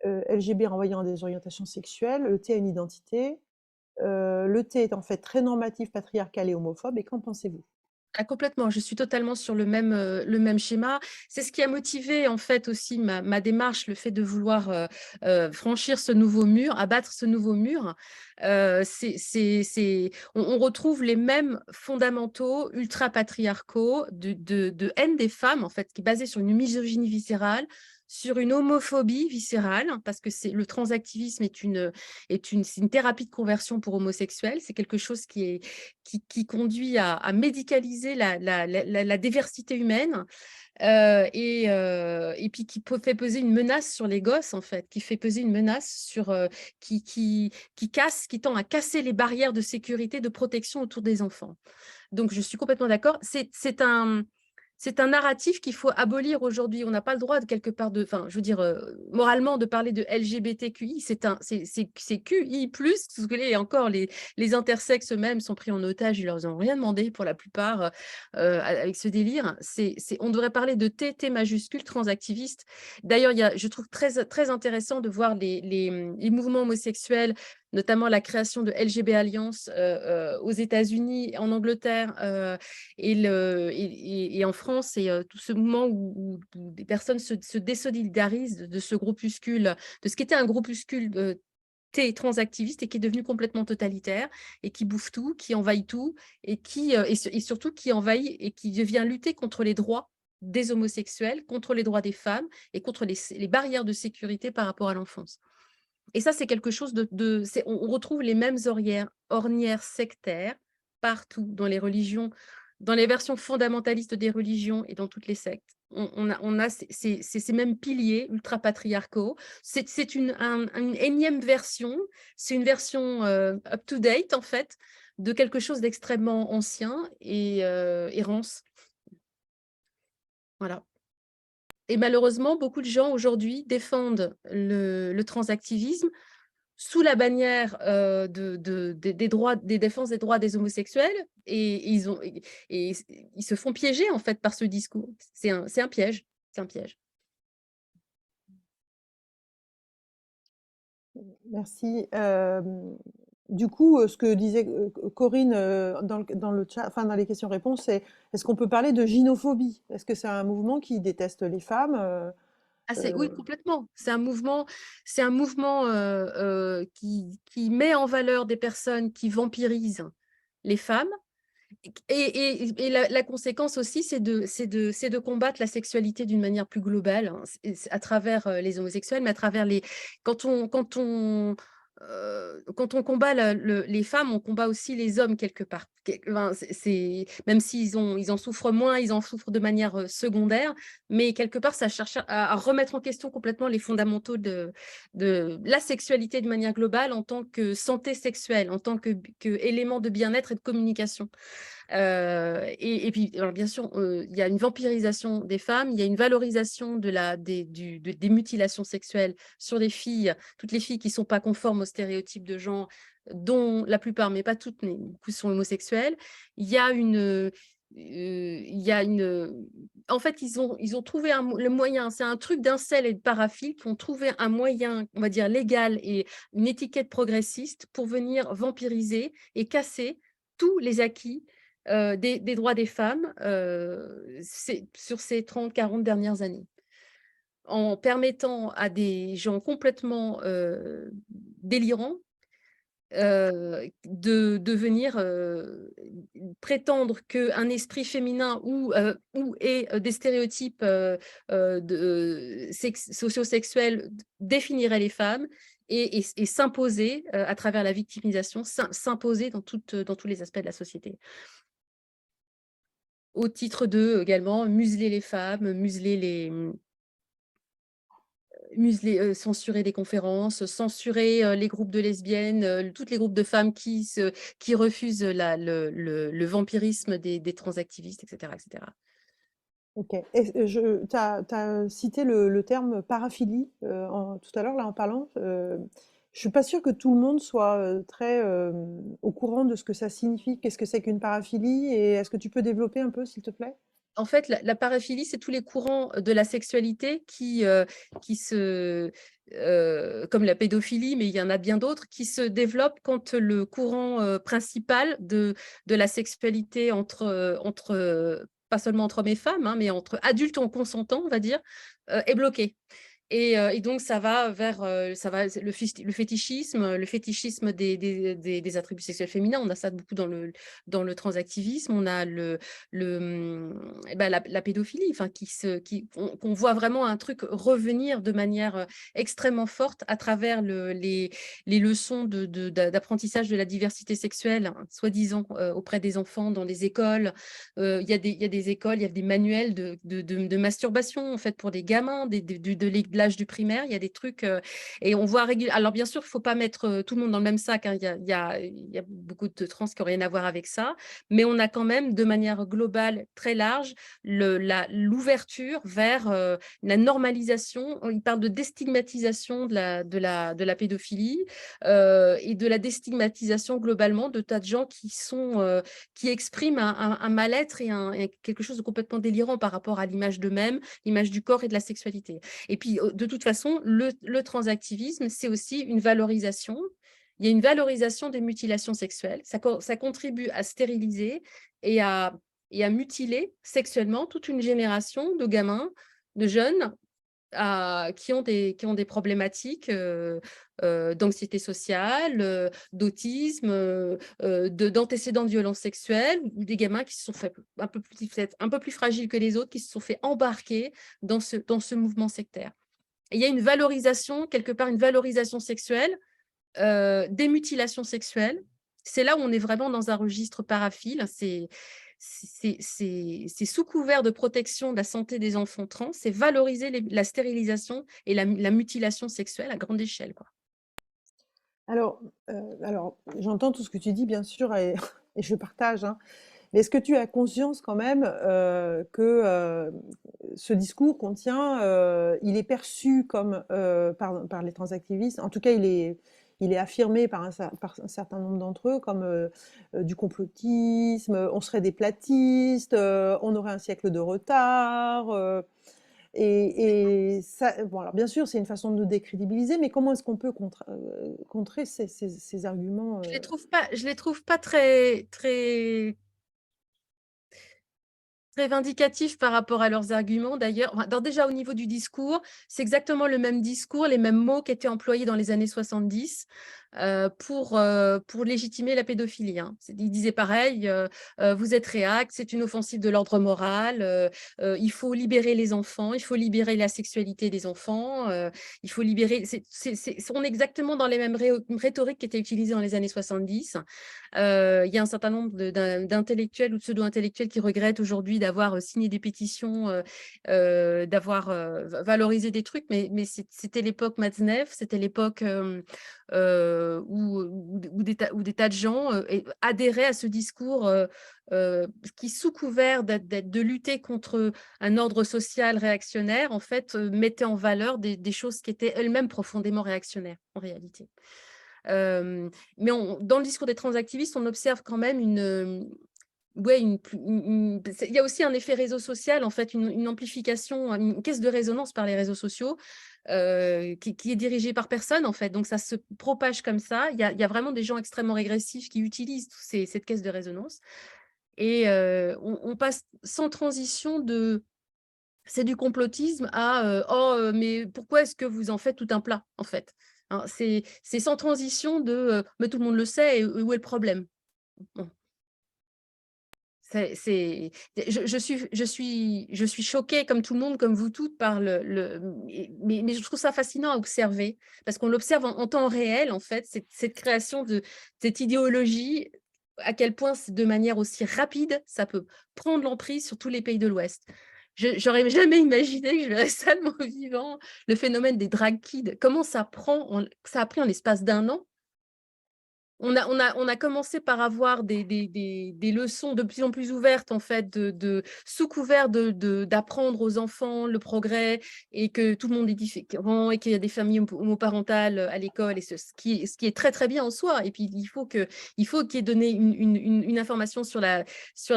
LGB renvoyant à des orientations sexuelles, le T a une identité. Le T est en fait très normatif, patriarcal et homophobe. Et qu'en pensez-vous? Ah, complètement, je suis totalement sur le même schéma. C'est ce qui a motivé en fait aussi ma démarche, le fait de vouloir franchir ce nouveau mur, abattre ce nouveau mur. On retrouve les mêmes fondamentaux ultra-patriarcaux de haine des femmes, en fait, qui est basée sur une misogynie viscérale, sur une homophobie viscérale, parce que le transactivisme c'est une thérapie de conversion pour homosexuels. C'est quelque chose qui conduit à médicaliser la diversité humaine et puis qui fait peser une menace sur les gosses, en fait, qui fait peser une menace sur, qui tend à casser les barrières de sécurité, de protection autour des enfants. Donc, je suis complètement d'accord. C'est un narratif qu'il faut abolir aujourd'hui. On n'a pas le droit de quelque part enfin, je veux dire, moralement, de parler de LGBTQI. C'est QI+, parce que et encore, les intersexes eux-mêmes sont pris en otage. Ils leur ont rien demandé pour la plupart avec ce délire. On devrait parler de T majuscule, transactiviste. D'ailleurs, je trouve très, très intéressant de voir les mouvements homosexuels, notamment la création de LGB Alliance aux États-Unis, en Angleterre et en France, et tout ce mouvement où des personnes se désolidarisent de ce groupuscule, de ce qui était un groupuscule T transactiviste et qui est devenu complètement totalitaire et qui bouffe tout, qui envahit tout et surtout qui envahit et qui vient lutter contre les droits des homosexuels, contre les droits des femmes et contre les barrières de sécurité par rapport à l'enfance. Et ça, c'est quelque chose on retrouve les mêmes ornières sectaires partout dans les religions, dans les versions fondamentalistes des religions et dans toutes les sectes. On a ces mêmes piliers ultra-patriarcaux. C'est une énième version, c'est une version up-to-date, en fait, de quelque chose d'extrêmement ancien et rance. Voilà. Et malheureusement, beaucoup de gens aujourd'hui défendent le transactivisme sous la bannière des droits, des défenses des droits des homosexuels, et ils se font piéger en fait par ce discours. C'est un piège. C'est un piège. Merci. Du coup, ce que disait Corinne dans le chat, enfin dans les questions-réponses, c'est est-ce qu'on peut parler de gynophobie? Est-ce que c'est un mouvement qui déteste les femmes? Oui, complètement. C'est un mouvement qui met en valeur des personnes qui vampirisent les femmes. Et la conséquence aussi, c'est de combattre la sexualité d'une manière plus globale, hein, à travers les homosexuels, mais à travers quand on combat les femmes, on combat aussi les hommes quelque part. Enfin, même s'ils ils en souffrent moins, ils en souffrent de manière secondaire, mais quelque part, ça cherche à remettre en question complètement les fondamentaux de la sexualité de manière globale en tant que santé sexuelle, en tant que élément de bien-être et de communication. Et puis, alors bien sûr, il y a une vampirisation des femmes, il y a une valorisation des mutilations sexuelles sur les filles, toutes les filles qui ne sont pas conformes aux stéréotypes de genre, dont la plupart, mais pas toutes, mais beaucoup sont homosexuelles. Il y a en fait, ils ont trouvé le moyen, c'est un truc d'incel et de paraphiles qui ont trouvé un moyen, on va dire, légal et une étiquette progressiste pour venir vampiriser et casser tous les acquis des droits des femmes sur ces 30-40 dernières années, en permettant à des gens complètement délirants de venir prétendre qu'un esprit féminin ou et des stéréotypes sociosexuels définiraient les femmes et s'imposer à travers la victimisation, s'imposer dans tous les aspects de la société. Au titre de, également, museler les femmes, censurer des conférences, censurer les groupes de lesbiennes, tous les groupes de femmes qui refusent le vampirisme des transactivistes, etc., etc. Ok. Tu as cité le terme paraphilie tout à l'heure, là, en parlant. Je suis pas sûre que tout le monde soit très au courant de ce que ça signifie. Qu'est-ce que c'est qu'une paraphilie? Et est-ce que tu peux développer un peu, s'il te plaît? En fait, la paraphilie, c'est tous les courants de la sexualité comme la pédophilie, mais il y en a bien d'autres, qui se développent quand le courant principal de la sexualité pas seulement entre hommes et femmes, hein, mais entre adultes en consentant, on va dire, est bloqué. Et donc, ça va vers le fétichisme des attributs sexuels féminins. On a ça beaucoup dans le transactivisme. On a la pédophilie, enfin, qu'on voit vraiment un truc revenir de manière extrêmement forte à travers les leçons d'apprentissage de la diversité sexuelle, hein, soi-disant auprès des enfants dans les écoles. Il y a des écoles, il y a des manuels de masturbation en fait pour des gamins de l'âge du primaire. Il y a des trucs et on voit régulièrement. Alors bien sûr, il ne faut pas mettre tout le monde dans le même sac, hein. Il y a beaucoup de trans qui n'ont rien à voir avec ça, mais on a quand même de manière globale très large l'ouverture vers la normalisation. Il parle de déstigmatisation de la pédophilie et de la déstigmatisation globalement de tas de gens qui expriment un mal-être et quelque chose de complètement délirant par rapport à l'image d'eux-mêmes, l'image du corps et de la sexualité. Et puis, de toute façon, le transactivisme, c'est aussi une valorisation. Il y a une valorisation des mutilations sexuelles. Ça contribue à stériliser et à mutiler sexuellement toute une génération de gamins, de jeunes qui ont des problématiques d'anxiété sociale, d'autisme, d'antécédents de violences sexuelles, ou des gamins qui se sont fait un peu plus fragiles que les autres, qui se sont fait embarquer dans ce mouvement sectaire. Et il y a une valorisation, quelque part, une valorisation sexuelle, des mutilations sexuelles. C'est là où on est vraiment dans un registre paraphile. C'est sous couvert de protection de la santé des enfants trans, c'est valoriser la stérilisation et la mutilation sexuelle à grande échelle, quoi. Alors, j'entends tout ce que tu dis, bien sûr, et, et je partage, hein. Mais est-ce que tu as conscience quand même que ce discours il est perçu comme par les transactivistes, en tout cas il est affirmé par un certain nombre d'entre eux comme du complotisme, on serait des platistes, on aurait un siècle de retard. Et ça, bon, alors bien sûr, c'est une façon de nous décrédibiliser, mais comment est-ce qu'on peut contrer ces arguments Je les trouve pas très, très, très vindicatifs par rapport à leurs arguments, d'ailleurs. Enfin, déjà, au niveau du discours, c'est exactement le même discours, les mêmes mots qui étaient employés dans les années 70 pour légitimer la pédophilie, hein. Il disait pareil, vous êtes réac, c'est une offensive de l'ordre moral, il faut libérer les enfants, il faut libérer la sexualité des enfants, il faut libérer… On est exactement dans les mêmes rhétoriques qui étaient utilisées dans les années 70. Il y a un certain nombre d'intellectuels ou de pseudo-intellectuels qui regrettent aujourd'hui d'avoir signé des pétitions, d'avoir valorisé des trucs, mais c'était l'époque Matzneff, c'était l'époque où des tas de gens adhéraient à ce discours qui, sous couvert de lutter contre un ordre social réactionnaire, en fait, mettait en valeur des choses qui étaient elles-mêmes profondément réactionnaires, en réalité. Mais dans le discours des transactivistes, on observe quand même il y a aussi un effet réseau social, en fait, une amplification, une caisse de résonance par les réseaux sociaux qui est dirigée par personne, en fait. Donc, ça se propage comme ça. Il y a vraiment des gens extrêmement régressifs qui utilisent cette caisse de résonance. Et on passe sans transition c'est du complotisme à mais pourquoi est-ce que vous en faites tout un plat, en fait, hein. C'est sans transition de mais tout le monde le sait, et où est le problème? Bon, je suis choquée comme tout le monde, comme vous toutes, par mais je trouve ça fascinant à observer parce qu'on l'observe en temps réel, en fait, cette création de cette idéologie, à quel point c'est de manière aussi rapide, ça peut prendre l'emprise sur tous les pays de l'Ouest. J'aurais jamais imaginé que je verrais ça de mon vivant, le phénomène des drag kids. Comment ça a pris en l'espace d'un an. On a commencé par avoir des leçons de plus en plus ouvertes, en fait, sous couvert d'apprendre aux enfants le progrès et que tout le monde est différent et qu'il y a des familles homoparentales à l'école, et ce qui est très, très bien en soi. Et puis, il faut qu'il y ait donné une information sur la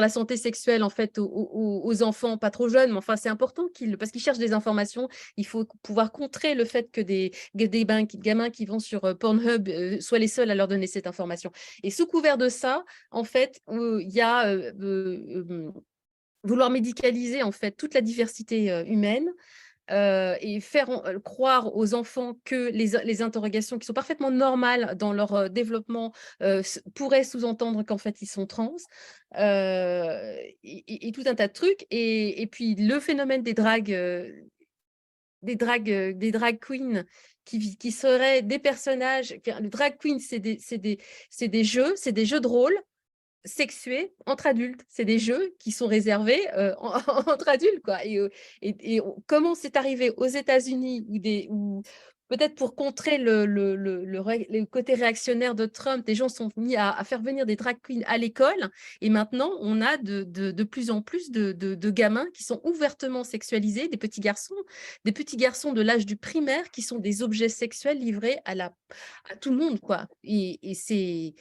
santé sexuelle, en fait, aux enfants, pas trop jeunes, mais enfin, c'est important parce qu'ils cherchent des informations. Il faut pouvoir contrer le fait que des gamins qui vont sur Pornhub soient les seuls à leur donner cette information. Et sous couvert de ça, en fait, il y a vouloir médicaliser, en fait, toute la diversité humaine, et faire croire aux enfants que les interrogations qui sont parfaitement normales dans leur développement pourraient sous-entendre qu'en fait ils sont trans, et tout un tas de trucs. Et puis le phénomène des drag queens qui seraient des personnages. Le drag queen, c'est des jeux de rôle sexués entre adultes. C'est des jeux qui sont réservés entre adultes, quoi. Comment c'est arrivé aux États-Unis, où peut-être pour contrer le côté réactionnaire de Trump, des gens sont mis à faire venir des drag queens à l'école, et maintenant on a de plus en plus de gamins qui sont ouvertement sexualisés, des petits garçons de l'âge du primaire qui sont des objets sexuels livrés à tout le monde, quoi. Et c'est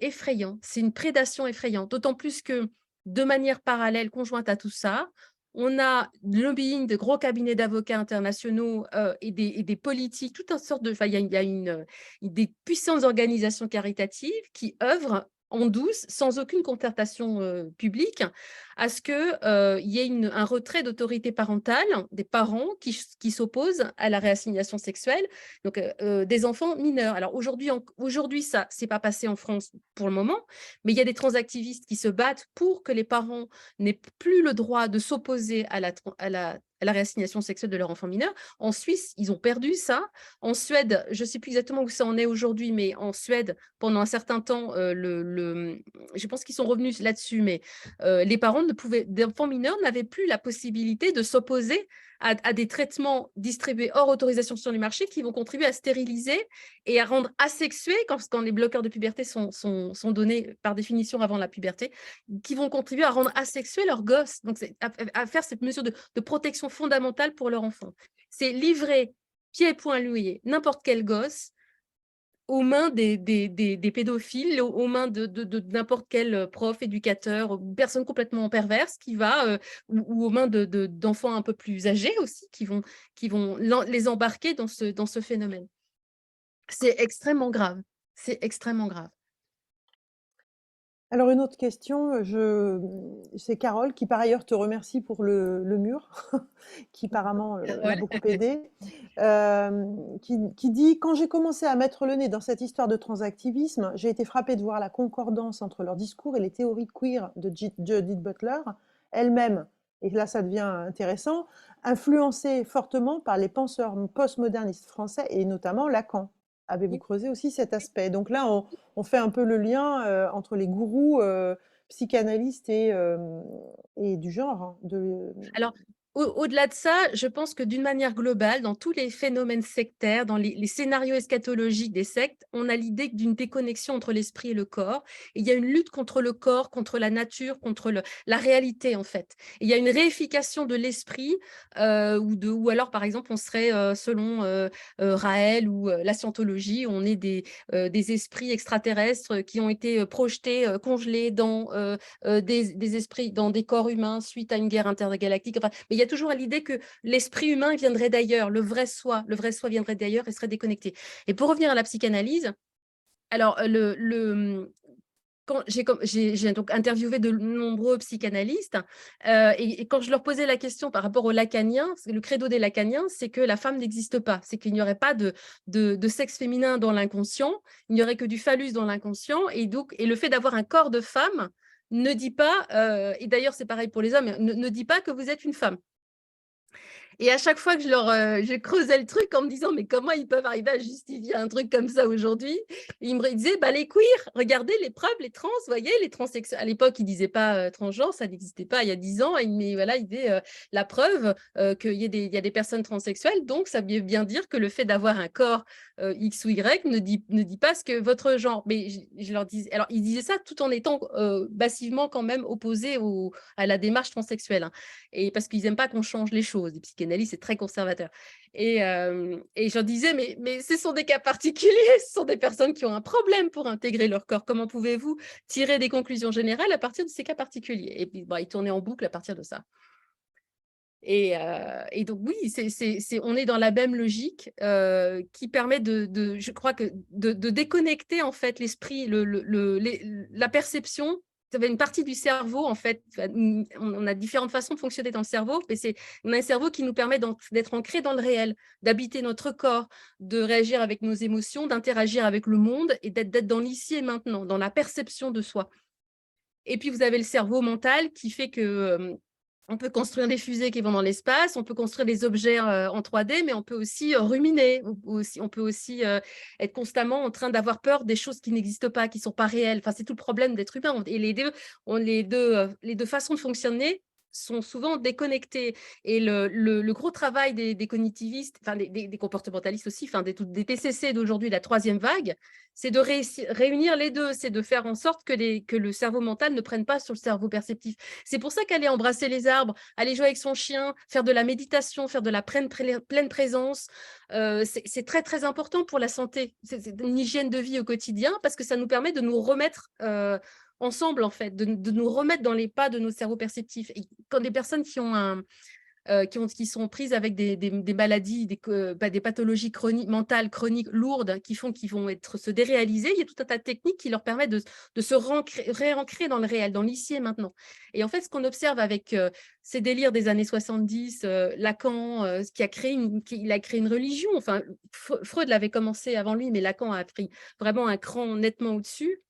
effrayant, c'est une prédation effrayante, d'autant plus que, de manière parallèle, conjointe à tout ça, on a le lobbying de gros cabinets d'avocats internationaux et des politiques, toute une sorte de… Enfin, il y a des puissantes organisations caritatives qui œuvrent en douce, sans aucune concertation publique, à ce qu'il y ait un retrait d'autorité parentale des parents qui s'opposent à la réassignation sexuelle, donc des enfants mineurs. Alors aujourd'hui, ça s'est pas passé en France pour le moment, mais il y a des transactivistes qui se battent pour que les parents n'aient plus le droit de s'opposer à la réassignation sexuelle de leur enfant mineur. En Suisse, ils ont perdu ça. En Suède, je ne sais plus exactement où ça en est aujourd'hui, mais en Suède, pendant un certain temps, je pense qu'ils sont revenus là-dessus, mais les parents d'enfants mineurs n'avaient plus la possibilité de s'opposer à des traitements distribués hors autorisation sur le marché qui vont contribuer à stériliser et à rendre asexués, quand les bloqueurs de puberté sont donnés par définition avant la puberté, qui vont contribuer à rendre asexués leurs gosses. Donc, à faire cette mesure de protection fondamentale pour leur enfant. C'est livrer pieds et poings liés n'importe quel gosse aux mains des pédophiles, aux mains de n'importe quel prof, éducateur, personne complètement perverse ou aux mains d'enfants un peu plus âgés aussi, qui vont les embarquer dans ce phénomène. C'est extrêmement grave. C'est extrêmement grave. Alors une autre question, c'est Carole qui par ailleurs te remercie pour le mur, qui apparemment l'a beaucoup aidé, qui dit: «Quand j'ai commencé à mettre le nez dans cette histoire de transactivisme, j'ai été frappée de voir la concordance entre leurs discours et les théories queer de Judith Butler, elle-même», et là ça devient intéressant, «influencée fortement par les penseurs postmodernistes français et notamment Lacan». Avez-vous creusé aussi cet aspect? Donc là, on fait un peu le lien entre les gourous psychanalystes et du genre. Hein, Alors, au-delà de ça, je pense que d'une manière globale, dans tous les phénomènes sectaires, dans les scénarios eschatologiques des sectes, on a l'idée d'une déconnexion entre l'esprit et le corps. Et il y a une lutte contre le corps, contre la nature, contre la réalité, en fait. Et il y a une réification de l'esprit, ou alors, par exemple, on serait, selon Raël ou la scientologie, on est des esprits extraterrestres qui ont été projetés, congelés dans des esprits, dans des corps humains suite à une guerre intergalactique. Enfin, mais il y a toujours l'idée que l'esprit humain viendrait d'ailleurs, le vrai soi viendrait d'ailleurs et serait déconnecté. Et pour revenir à la psychanalyse, alors quand j'ai donc interviewé de nombreux psychanalystes, et quand je leur posais la question par rapport aux lacaniens, le credo des lacaniens, c'est que la femme n'existe pas. C'est qu'il n'y aurait pas de sexe féminin dans l'inconscient, il n'y aurait que du phallus dans l'inconscient, et le fait d'avoir un corps de femme ne dit pas, et d'ailleurs c'est pareil pour les hommes, ne dit pas que vous êtes une femme. Et à chaque fois que je creusais le truc en me disant, mais comment ils peuvent arriver à justifier un truc comme ça aujourd'hui? Ils me disaient, bah, les queers, regardez les preuves, les trans, vous voyez, les transsexuels. À l'époque, ils ne disaient pas transgenre, ça n'existait pas il y a 10 ans, mais voilà, ils disaient la preuve qu'il y a des personnes transsexuelles, donc ça veut bien dire que le fait d'avoir un corps X ou Y ne dit pas ce que votre genre. Mais je leur disais, alors ils disaient ça tout en étant massivement quand même opposés à la démarche transsexuelle, hein, et parce qu'ils n'aiment pas qu'on change les choses. Les psychanalystes, c'est très conservateur. Et je leur disais, mais ce sont des cas particuliers, ce sont des personnes qui ont un problème pour intégrer leur corps. Comment pouvez-vous tirer des conclusions générales à partir de ces cas particuliers? Et puis, ils tournaient en boucle à partir de ça. Et donc, oui, on est dans la même logique qui permet je crois que de déconnecter en fait l'esprit, la perception. Ça avait une partie du cerveau, en fait, on a différentes façons de fonctionner dans le cerveau, mais on a un cerveau qui nous permet d'être ancré dans le réel, d'habiter notre corps, de réagir avec nos émotions, d'interagir avec le monde et d'être dans l'ici et maintenant, dans la perception de soi. Et puis, vous avez le cerveau mental qui fait que on peut construire des fusées qui vont dans l'espace, on peut construire des objets en 3D, mais on peut aussi ruminer, on peut aussi être constamment en train d'avoir peur des choses qui n'existent pas, qui ne sont pas réelles. Enfin, c'est tout le problème d'être humain. Et les deux façons de fonctionner sont souvent déconnectées. Et le gros travail des cognitivistes, enfin des comportementalistes aussi, enfin des TCC d'aujourd'hui, la troisième vague, c'est de réunir les deux, c'est de faire en sorte que le cerveau mental ne prenne pas sur le cerveau perceptif. C'est pour ça qu'aller embrasser les arbres, aller jouer avec son chien, faire de la méditation, faire de la pleine présence, c'est très, très important pour la santé. C'est une hygiène de vie au quotidien parce que ça nous permet de nous remettre ensemble, en fait, de nous remettre dans les pas de nos cerveaux perceptifs. Et quand des personnes qui sont prises avec des maladies, des pathologies mentales chroniques lourdes qui font qu'ils vont se déréaliser, il y a tout un tas de techniques qui leur permettent de se réancrer dans le réel, dans l'ici et maintenant. Et en fait, ce qu'on observe avec ces délires des années 70, Lacan, il a créé une religion. Enfin, Freud l'avait commencé avant lui, mais Lacan a pris vraiment un cran nettement au-dessus.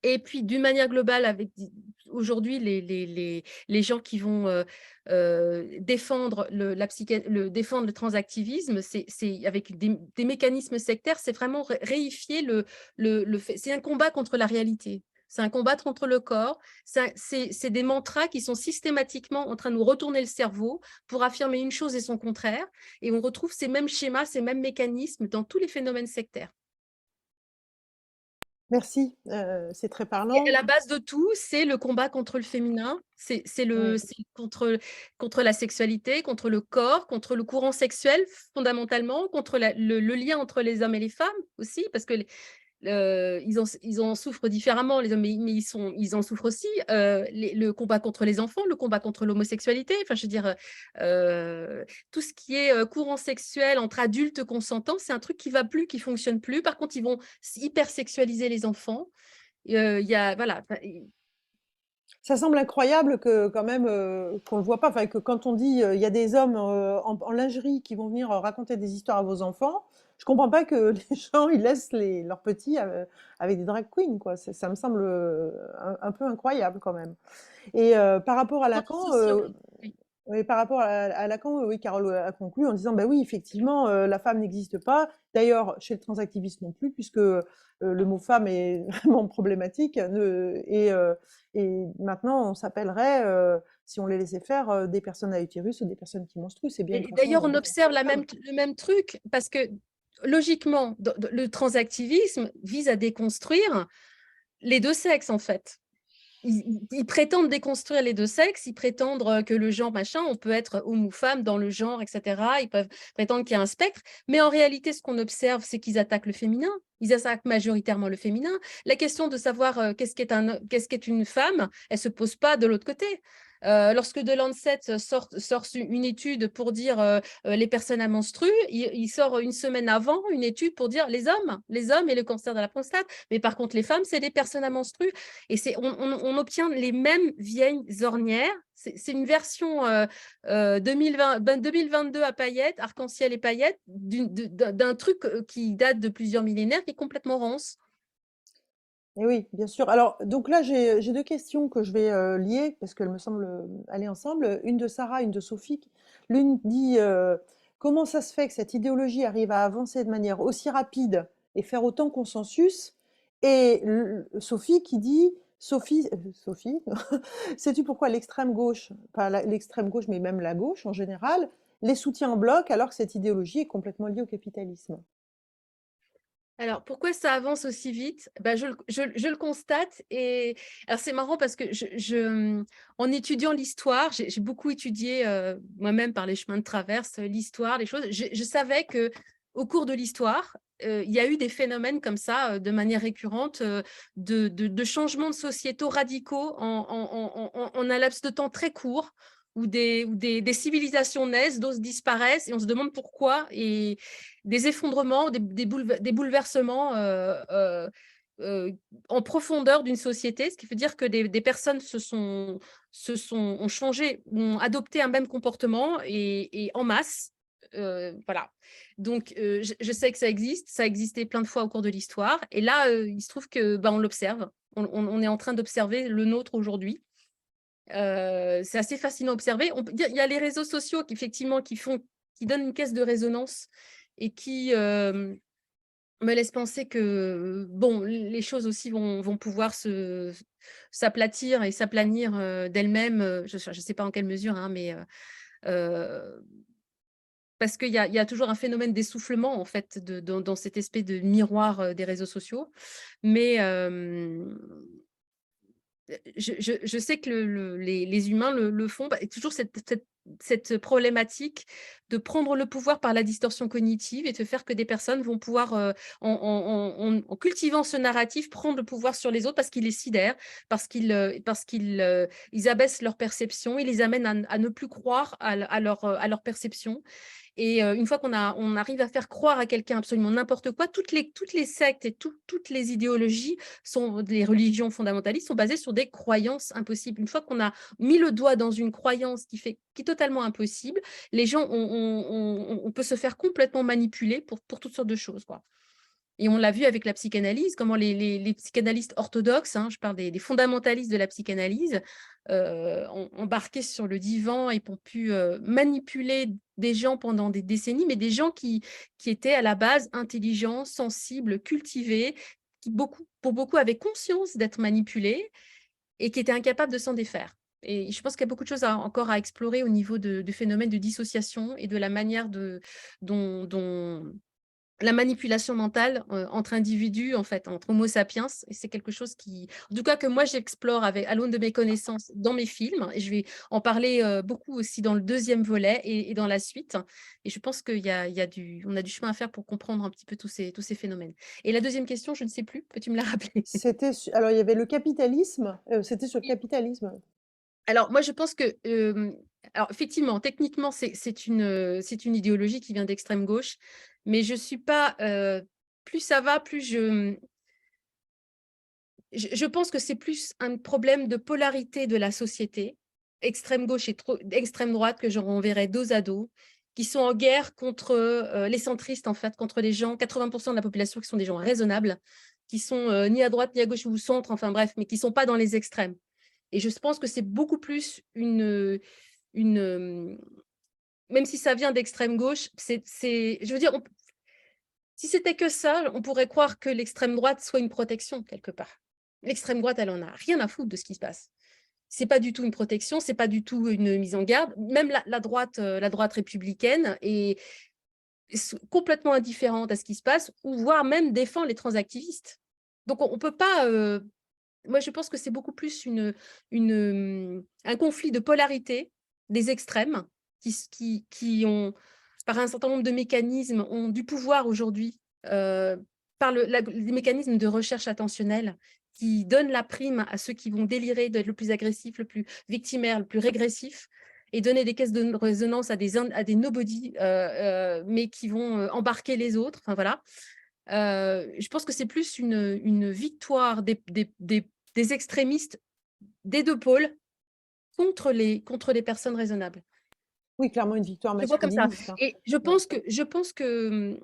Et puis, d'une manière globale, avec aujourd'hui les gens qui vont défendre défendre le transactivisme, c'est avec des mécanismes sectaires, c'est vraiment réifier c'est un combat contre la réalité. C'est un combat contre le corps. C'est des mantras qui sont systématiquement en train de nous retourner le cerveau pour affirmer une chose et son contraire. Et on retrouve ces mêmes schémas, ces mêmes mécanismes dans tous les phénomènes sectaires. Merci, c'est très parlant. Et à la base de tout, c'est le combat contre le féminin, c'est contre la sexualité, contre le corps, contre le courant sexuel fondamentalement, contre le lien entre les hommes et les femmes aussi, parce que ils en souffrent différemment, les hommes, mais ils en souffrent aussi. Le combat contre les enfants, le combat contre l'homosexualité, enfin, je veux dire, tout ce qui est courant sexuel entre adultes consentants, c'est un truc qui ne va plus, qui ne fonctionne plus. Par contre, ils vont hypersexualiser les enfants. Voilà. Ça semble incroyable que quand même qu'on le voit pas. Enfin, que quand on dit il y a des hommes en lingerie qui vont venir raconter des histoires à vos enfants, je comprends pas que les gens ils laissent leurs petits avec des drag queens, quoi. Ça me semble un peu incroyable quand même. Et par rapport à Lacan, Oui. oui, par rapport à Lacan, oui, Carole a conclu en disant, bah oui, effectivement, la femme n'existe pas. D'ailleurs, chez le transactivisme non plus, puisque le mot femme est vraiment problématique. Et maintenant, on s'appellerait, si on les laissait faire, des personnes à utérus ou des personnes qui menstruent. C'est bien. Et d'ailleurs, on observe le même truc, parce que logiquement, le transactivisme vise à déconstruire les deux sexes, en fait. Ils prétendent déconstruire les deux sexes, ils prétendent que le genre machin, on peut être homme ou femme dans le genre, etc. Ils peuvent prétendre qu'il y a un spectre, mais en réalité, ce qu'on observe, c'est qu'ils attaquent le féminin. Ils attaquent majoritairement le féminin. La question de savoir qu'est-ce qu'est une femme, elle ne se pose pas de l'autre côté. Lorsque The Lancet sort une étude pour dire les personnes à menstrues, il sort une semaine avant une étude pour dire les hommes et le cancer de la prostate, mais par contre les femmes, c'est des personnes à menstrues. Et on obtient les mêmes vieilles ornières. C'est une version 2022 à paillettes, arc-en-ciel et paillettes, d'un truc qui date de plusieurs millénaires, qui est complètement rance. Et oui, bien sûr. Alors, donc là, j'ai deux questions que je vais lier parce qu'elles me semblent aller ensemble. Une de Sarah, une de Sophie. L'une dit comment ça se fait que cette idéologie arrive à avancer de manière aussi rapide et faire autant consensus? Et Sophie qui dit Sophie, sais-tu pourquoi l'extrême gauche, pas l'extrême gauche, mais même la gauche en général, les soutient en bloc alors que cette idéologie est complètement liée au capitalisme? Alors, pourquoi ça avance aussi vite? Je le constate. Et alors, c'est marrant parce que en étudiant l'histoire, j'ai beaucoup étudié moi-même par les chemins de traverse, l'histoire, les choses. Je savais que au cours de l'histoire, il y a eu des phénomènes comme ça, de manière récurrente, de changements de sociétaux radicaux en un laps de temps très court, où des civilisations naissent, d'autres disparaissent, et on se demande pourquoi. Et des effondrements, des bouleversements en profondeur d'une société, ce qui veut dire que des personnes ont changé, ont adopté un même comportement et en masse. Voilà. Donc, je sais que ça existe, ça a existé plein de fois au cours de l'histoire. Et là, il se trouve que on l'observe. On est en train d'observer le nôtre aujourd'hui. C'est assez fascinant à observer. Il y a les réseaux sociaux effectivement qui donnent une caisse de résonance et qui me laissent penser que bon, les choses aussi vont pouvoir s'aplatir et s'aplanir d'elles-mêmes. Je ne sais pas en quelle mesure, hein, mais parce qu'il y a toujours un phénomène d'essoufflement en fait dans cette espèce de miroir des réseaux sociaux. Mais je sais que les humains le font, et toujours cette problématique de prendre le pouvoir par la distorsion cognitive et de faire que des personnes vont pouvoir, en cultivant ce narratif, prendre le pouvoir sur les autres parce qu'ils les sidèrent, parce qu'ils ils abaissent leur perception, ils les amènent à ne plus croire à leur perception. Et une fois on arrive à faire croire à quelqu'un absolument n'importe quoi, toutes les sectes et toutes les idéologies, les religions fondamentalistes sont basées sur des croyances impossibles. Une fois qu'on a mis le doigt dans une croyance qui est totalement impossible, les gens, on peut se faire complètement manipuler pour toutes sortes de choses, quoi. Et on l'a vu avec la psychanalyse, comment les psychanalystes orthodoxes, hein, je parle des fondamentalistes de la psychanalyse, ont embarqué sur le divan et ont pu manipuler des gens pendant des décennies, mais des gens qui étaient à la base intelligents, sensibles, cultivés, qui pour beaucoup avaient conscience d'être manipulés et qui étaient incapables de s'en défaire. Et je pense qu'il y a beaucoup de choses encore à explorer au niveau du phénomène de dissociation et de la manière dont la manipulation mentale entre individus, en fait, entre homo sapiens. Et c'est quelque chose en tout cas, que moi, j'explore à l'aune de mes connaissances dans mes films. Et je vais en parler beaucoup aussi dans le deuxième volet et dans la suite. Et je pense qu'on a du chemin à faire pour comprendre un petit peu tous ces phénomènes. Et la deuxième question, je ne sais plus. Peux-tu me la rappeler? Alors, il y avait le capitalisme, c'était sur le capitalisme. Alors, moi, je pense que, alors, effectivement, techniquement, c'est une idéologie qui vient d'extrême gauche, mais je ne suis pas, plus ça va, plus je pense que c'est plus un problème de polarité de la société, extrême gauche et extrême droite, que je renverrai dos à dos, qui sont en guerre contre les centristes, en fait, contre les gens, 80% de la population qui sont des gens raisonnables, qui sont ni à droite, ni à gauche, ou au centre, enfin bref, mais qui ne sont pas dans les extrêmes. Et je pense que c'est beaucoup plus même si ça vient d'extrême gauche, je veux dire, si c'était que ça, on pourrait croire que l'extrême droite soit une protection quelque part. L'extrême droite, elle en a rien à foutre de ce qui se passe. C'est pas du tout une protection, c'est pas du tout une mise en garde. Même la droite républicaine est complètement indifférente à ce qui se passe, ou voire même défend les transactivistes. Donc on peut pas. Moi, je pense que c'est beaucoup plus un conflit de polarité des extrêmes qui ont, par un certain nombre de mécanismes, ont du pouvoir aujourd'hui, par les mécanismes de recherche attentionnelle qui donne la prime à ceux qui vont délirer d'être le plus agressif, le plus victimaire, le plus régressif, et donner des caisses de résonance à des nobody, mais qui vont embarquer les autres. Enfin, voilà. Je pense que c'est plus une victoire des extrémistes des deux pôles contre les personnes raisonnables. Oui, clairement une victoire Je vois comme ça. masculiniste, hein. Et je pense que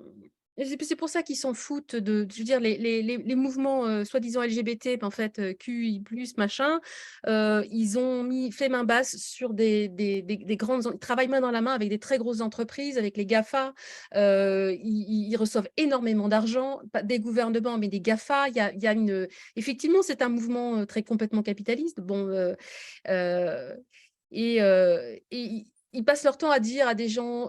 c'est pour ça qu'ils s'en foutent je veux dire, les mouvements soi-disant LGBT, en fait, QI+, machin, ils ont fait main basse sur des grandes, ils travaillent main dans la main avec des très grosses entreprises, avec les GAFA. Ils reçoivent énormément d'argent, pas des gouvernements, mais des GAFA. Effectivement, c'est un mouvement très complètement capitaliste. Bon, et ils passent leur temps à dire à des gens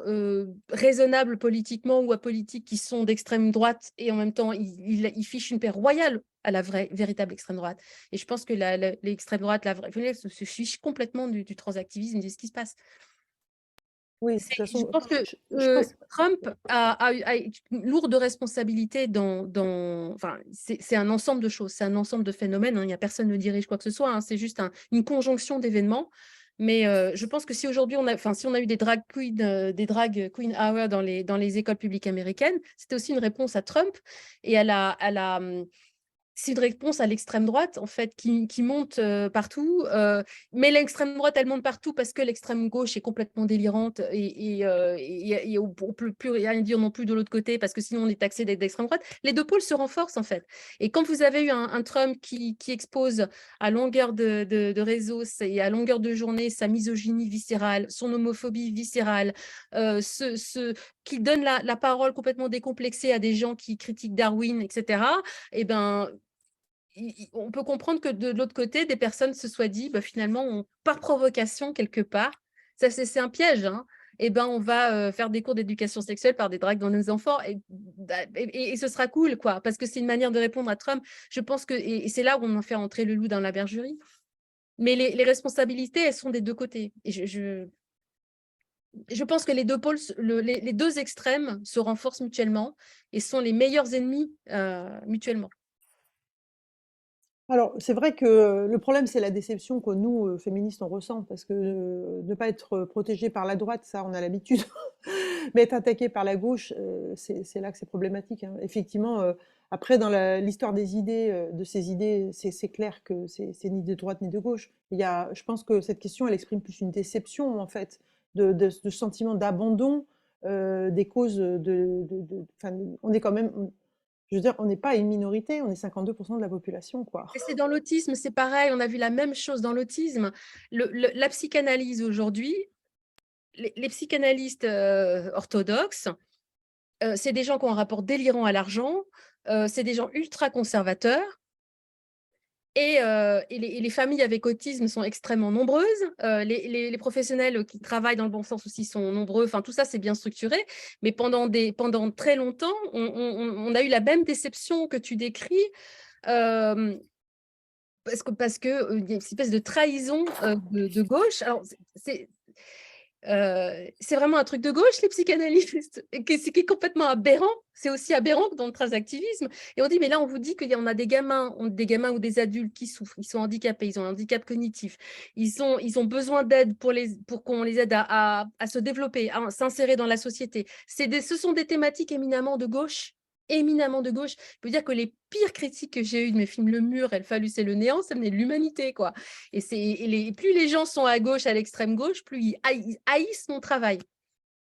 raisonnables politiquement ou apolitiques qui sont d'extrême droite, et en même temps, ils fichent une paix royale à la véritable extrême droite. Et je pense que l'extrême droite, la vraie, se fiche complètement du transactivisme, de ce qui se passe. Oui, de toute Je façon, pense que je pense Trump a une lourde responsabilité enfin, c'est un ensemble de choses, c'est un ensemble de phénomènes, hein. Il n'y a personne ne dirige quoi que ce soit, hein. C'est juste une conjonction d'événements. Mais je pense que si aujourd'hui si on a eu des drag queen hour dans les écoles publiques américaines, c'était aussi une réponse à Trump et c'est une réponse à l'extrême droite, en fait, qui monte partout. Mais l'extrême droite, elle monte partout parce que l'extrême gauche est complètement délirante et on ne peut plus rien dire non plus de l'autre côté parce que sinon on est taxé d'être d'extrême droite. Les deux pôles se renforcent, en fait. Et quand vous avez eu un Trump qui expose à longueur de réseau et à longueur de journée sa misogynie viscérale, son homophobie viscérale, qui donne la parole complètement décomplexée à des gens qui critiquent Darwin, etc., eh ben, on peut comprendre que de l'autre côté, des personnes se soient dit, bah, finalement, par provocation, quelque part, ça c'est un piège, hein, et ben, on va faire des cours d'éducation sexuelle par des dragues dans nos enfants, et ce sera cool, quoi, parce que c'est une manière de répondre à Trump. Je pense que, et c'est là où on en fait entrer le loup dans la bergerie. Mais les responsabilités, elles sont des deux côtés. Et je pense que les deux pôles, les deux extrêmes se renforcent mutuellement et sont les meilleurs ennemis mutuellement. Alors, c'est vrai que le problème, c'est la déception que nous, féministes, on ressent parce que, ne pas être protégé par la droite, ça, on a l'habitude. Mais être attaqué par la gauche, c'est là que c'est problématique, hein. Effectivement, après dans l'histoire des idées, de ces idées, c'est clair que c'est ni de droite ni de gauche. Je pense que cette question, elle exprime plus une déception, en fait, de sentiment d'abandon, des causes enfin, on est quand même je veux dire, on n'est pas une minorité, on est 52% de la population, quoi. Et c'est dans l'autisme, c'est pareil, on a vu la même chose dans l'autisme. La psychanalyse aujourd'hui, les psychanalystes orthodoxes, c'est des gens qui ont un rapport délirant à l'argent, c'est des gens ultra conservateurs, et les familles avec autisme sont extrêmement nombreuses, les professionnels qui travaillent dans le bon sens aussi sont nombreux, enfin tout ça c'est bien structuré, mais pendant très longtemps, on a eu la même déception que tu décris, parce que il y a une espèce de trahison de gauche. Alors, c'est vraiment un truc de gauche, les psychanalystes, et qui est complètement aberrant. C'est aussi aberrant que dans le transactivisme. Et on dit, mais là, on vous dit qu'il y en a des gamins ou des adultes qui souffrent, ils sont handicapés, ils ont un handicap cognitif, ils ont besoin d'aide pour qu'on les aide à se développer, à s'insérer dans la société. Ce sont des thématiques éminemment de gauche. Éminemment de gauche. Je peux dire que les pires critiques que j'ai eues de mes films Le Mur, El Phallus et le Néant, ça venait de l'humanité, quoi. Et plus les gens sont à gauche, à l'extrême gauche, plus ils haïssent mon travail.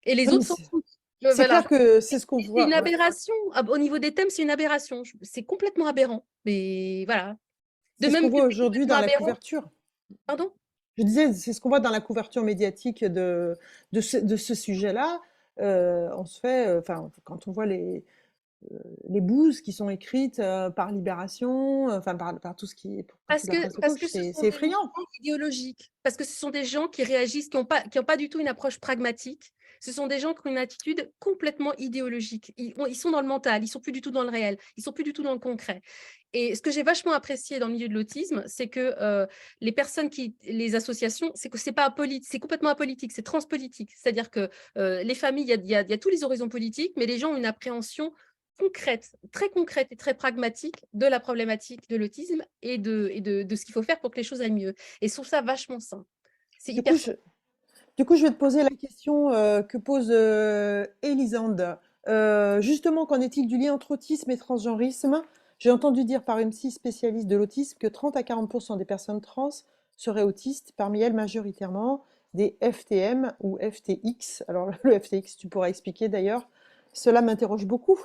Et les Non, mais autres s'en foutent. c'est Voilà. clair que c'est ce qu'on C'est voit. une Ouais. aberration. Au niveau des thèmes, c'est une aberration. C'est complètement aberrant. Mais voilà. De C'est ce qu'on même que voit c'est aujourd'hui complètement dans la aberrant. couverture. Pardon? Je disais, c'est ce qu'on voit dans la couverture médiatique de ce sujet-là. On se fait, enfin, quand on voit les bouses qui sont écrites par Libération, enfin par tout ce qui est par toute la presse de Parce gauche, que ce c'est sont des effrayant. mouvements idéologiques. Parce que ce sont des gens qui réagissent, qui ont pas du tout une approche pragmatique. Ce sont des gens qui ont une attitude complètement idéologique. Ils sont dans le mental, ils sont plus du tout dans le réel, ils sont plus du tout dans le concret. Et ce que j'ai vachement apprécié dans le milieu de l'autisme, c'est que les associations, c'est que c'est pas apolitique, c'est complètement apolitique, c'est transpolitique. C'est-à-dire que les familles, il y a tous les horizons politiques, mais les gens ont une appréhension concrète et très pragmatique de la problématique de l'autisme et de ce qu'il faut faire pour que les choses aillent mieux. Et je trouve ça vachement sain. C'est Du hyper coup, sain. je vais te poser la question que pose Elisande. Justement, qu'en est-il du lien entre autisme et transgenrisme? J'ai entendu dire par une psy spécialiste de l'autisme que 30 à 40% des personnes trans seraient autistes, parmi elles majoritairement des FTM ou FTX. Alors le FTX, tu pourras expliquer d'ailleurs. Cela m'interroge beaucoup.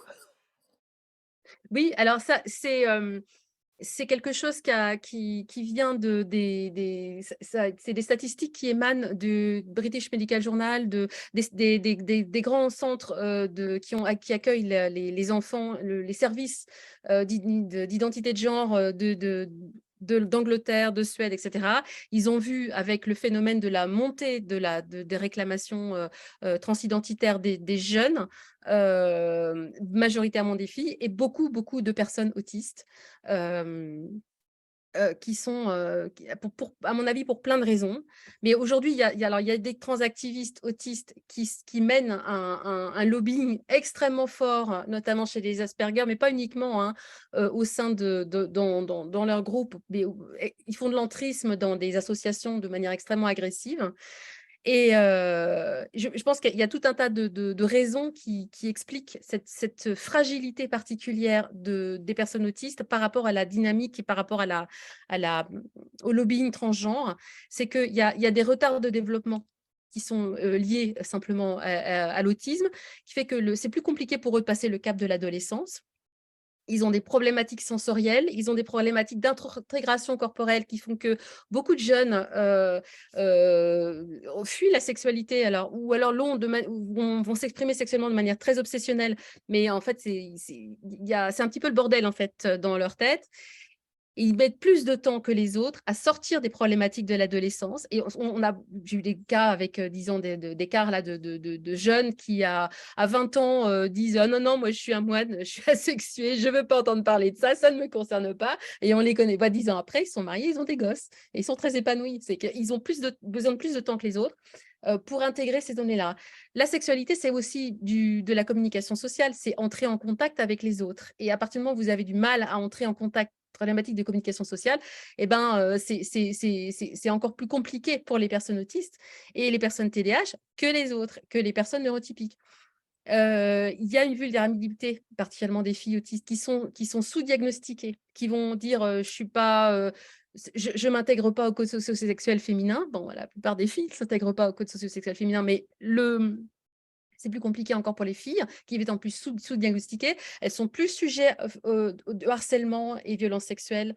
Oui, alors ça, c'est quelque chose qui vient c'est des statistiques qui émanent du British Medical Journal, des grands centres qui accueillent les enfants, les services d'identité de genre d'Angleterre, de Suède, etc. Ils ont vu avec le phénomène de la montée des réclamations transidentitaires des jeunes, majoritairement des filles, et beaucoup de personnes autistes. euh, qui sont, à mon avis, pour plein de raisons. Mais aujourd'hui, il y a des transactivistes autistes qui mènent un lobbying extrêmement fort, notamment chez les Asperger, mais pas uniquement, hein, au sein dans leur groupe. Mais, ils font de l'entrisme dans des associations de manière extrêmement agressive. Et je pense qu'il y a tout un tas de raisons qui expliquent cette fragilité particulière des personnes autistes par rapport à la dynamique et par rapport au lobbying transgenre. C'est qu'il y a des retards de développement qui sont liés simplement à l'autisme, qui fait que c'est plus compliqué pour eux de passer le cap de l'adolescence. Ils ont des problématiques sensorielles, ils ont des problématiques d'intégration corporelle qui font que beaucoup de jeunes fuient la sexualité, ou alors vont s'exprimer sexuellement de manière très obsessionnelle, mais en fait, c'est un petit peu le bordel en fait dans leur tête. Et ils mettent plus de temps que les autres à sortir des problématiques de l'adolescence. Et j'ai eu des cas avec, disons, des cas là, de jeunes qui, à 20 ans, disent « Ah non, non, moi, je suis un moine, je suis asexué, je ne veux pas entendre parler de ça, ça ne me concerne pas. » Et on ne les connaît pas 10 ans après, ils sont mariés, ils ont des gosses. Et ils sont très épanouis. C'est qu'ils ont besoin de plus de temps que les autres pour intégrer ces données-là. La sexualité, c'est aussi de la communication sociale, c'est entrer en contact avec les autres. Et à partir du moment où vous avez du mal à entrer en contact, problématique de communication sociale, eh ben, c'est encore plus compliqué pour les personnes autistes et les personnes TDAH que les autres, que les personnes neurotypiques. Il y a une vulnérabilité, particulièrement des filles autistes, qui sont sous-diagnostiquées, qui vont dire je ne m'intègre pas au code socio-sexuel féminin. Bon, la plupart des filles ne s'intègrent pas au code socio-sexuel féminin, mais c'est plus compliqué encore pour les filles, qui étant plus sous-diagnostiquées. Elles sont plus sujettes au harcèlement et violences sexuelles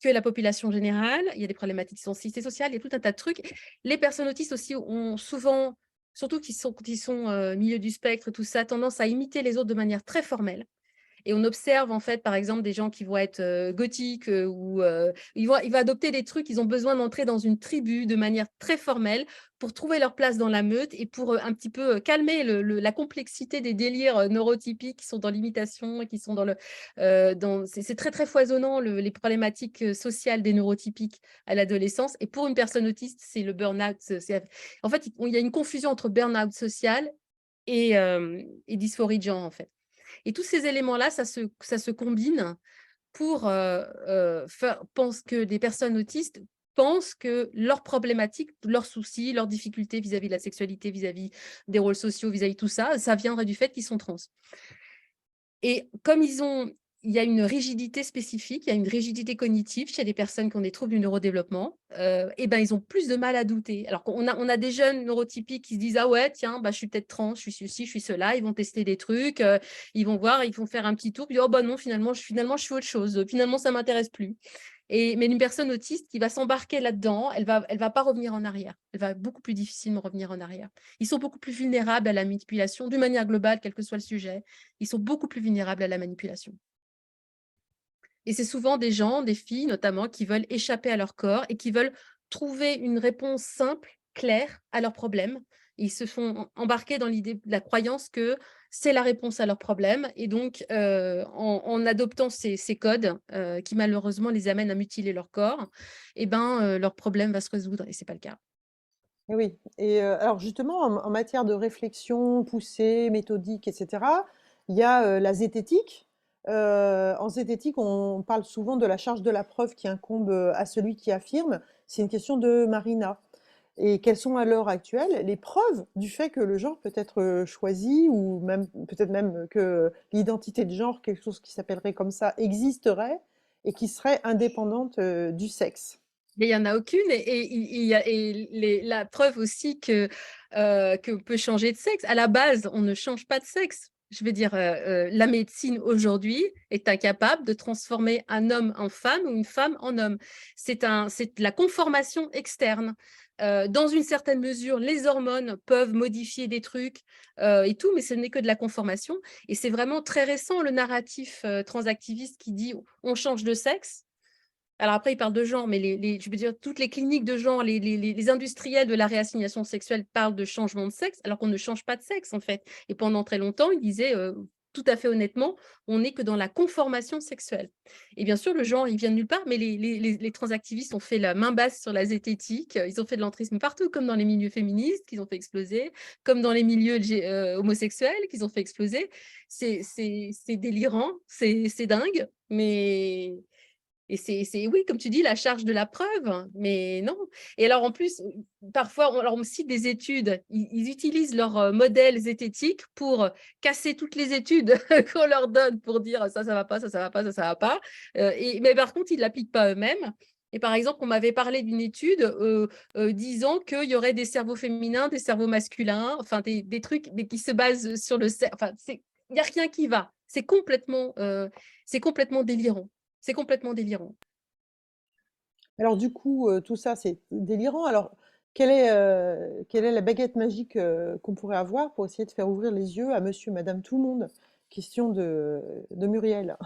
que la population générale. Il y a des problématiques de sensibilité sociale, il y a tout un tas de trucs. Les personnes autistes aussi ont souvent, surtout qui sont milieu du spectre, tout ça, tendance à imiter les autres de manière très formelle. Et on observe, en fait, par exemple, des gens qui vont être gothiques ou ils vont adopter des trucs, ils ont besoin d'entrer dans une tribu de manière très formelle pour trouver leur place dans la meute et pour un petit peu calmer la complexité des délires neurotypiques qui sont dans l'imitation, qui sont c'est très, très foisonnant, les problématiques sociales des neurotypiques à l'adolescence. Et pour une personne autiste, c'est le burn-out. En fait, il y a une confusion entre burn-out social et dysphorie de genre, en fait. Et tous ces éléments-là, ça se combine pour pense que des personnes autistes pensent que leurs problématiques, leurs soucis, leurs difficultés vis-à-vis de la sexualité, vis-à-vis des rôles sociaux, vis-à-vis de tout ça, ça viendrait du fait qu'ils sont trans. Et comme il y a une rigidité spécifique, il y a une rigidité cognitive chez les personnes qui ont des troubles du neurodéveloppement, et ben, ils ont plus de mal à douter. Alors qu'on a des jeunes neurotypiques qui se disent « Ah ouais, tiens, bah, je suis peut-être trans, je suis ceci, je suis cela », ils vont tester des trucs, ils vont voir, ils vont faire un petit tour, puis « Oh bah non, finalement, je suis autre chose, finalement, ça ne m'intéresse plus ». Mais une personne autiste qui va s'embarquer là-dedans, elle va pas revenir en arrière. Elle va beaucoup plus difficilement revenir en arrière. Ils sont beaucoup plus vulnérables à la manipulation, d'une manière globale, quel que soit le sujet. Ils sont beaucoup plus vulnérables à la manipulation. Et c'est souvent des gens, des filles notamment, qui veulent échapper à leur corps et qui veulent trouver une réponse simple, claire à leurs problèmes. Ils se font embarquer dans l'idée, la croyance que c'est la réponse à leurs problèmes. Et donc, en adoptant ces codes qui malheureusement les amènent à mutiler leur corps, eh ben, leur problème va se résoudre. Et ce n'est pas le cas. Et oui. Et alors justement, en matière de réflexion poussée, méthodique, etc., Il y a la zététique. En zététique, on parle souvent de la charge de la preuve qui incombe à celui qui affirme. C'est une question de Marina. Et quelles sont à l'heure actuelle les preuves du fait que le genre peut être choisi, ou même peut-être même que l'identité de genre, quelque chose qui s'appellerait comme ça, existerait et qui serait indépendante du sexe? Mais il n'y en a aucune. Il y a la preuve aussi que peut changer de sexe. À la base, on ne change pas de sexe. Je veux dire, la médecine aujourd'hui est incapable de transformer un homme en femme ou une femme en homme. C'est de la conformation externe. Dans une certaine mesure, les hormones peuvent modifier des trucs et tout, mais ce n'est que de la conformation. Et c'est vraiment très récent, le narratif transactiviste qui dit on change de sexe. Alors après, il parle de genre, mais je veux dire, toutes les cliniques de genre, les industriels de la réassignation sexuelle parlent de changement de sexe, alors qu'on ne change pas de sexe, en fait. Et pendant très longtemps, ils disaient tout à fait honnêtement, on n'est que dans la conformation sexuelle. Et bien sûr, le genre, il vient de nulle part, mais les transactivistes ont fait la main basse sur la zététique, ils ont fait de l'entrisme partout, comme dans les milieux féministes, qu'ils ont fait exploser, comme dans les milieux homosexuels, qu'ils ont fait exploser. C'est délirant, c'est dingue, mais... Et oui, comme tu dis, la charge de la preuve, mais non. Et alors, en plus, parfois, alors on cite des études, ils utilisent leur modèle zététique pour casser toutes les études qu'on leur donne pour dire ça va pas, ça va pas, ça va pas. Mais par contre, ils ne l'appliquent pas eux-mêmes. Et par exemple, on m'avait parlé d'une étude disant qu'il y aurait des cerveaux féminins, des cerveaux masculins, enfin des trucs mais qui se basent sur le cerveau. Enfin, il n'y a rien qui va. C'est complètement délirant. C'est complètement délirant. Alors du coup, tout ça, c'est délirant. Alors, quelle est la baguette magique qu'on pourrait avoir pour essayer de faire ouvrir les yeux à monsieur et madame tout le monde? Question de Muriel.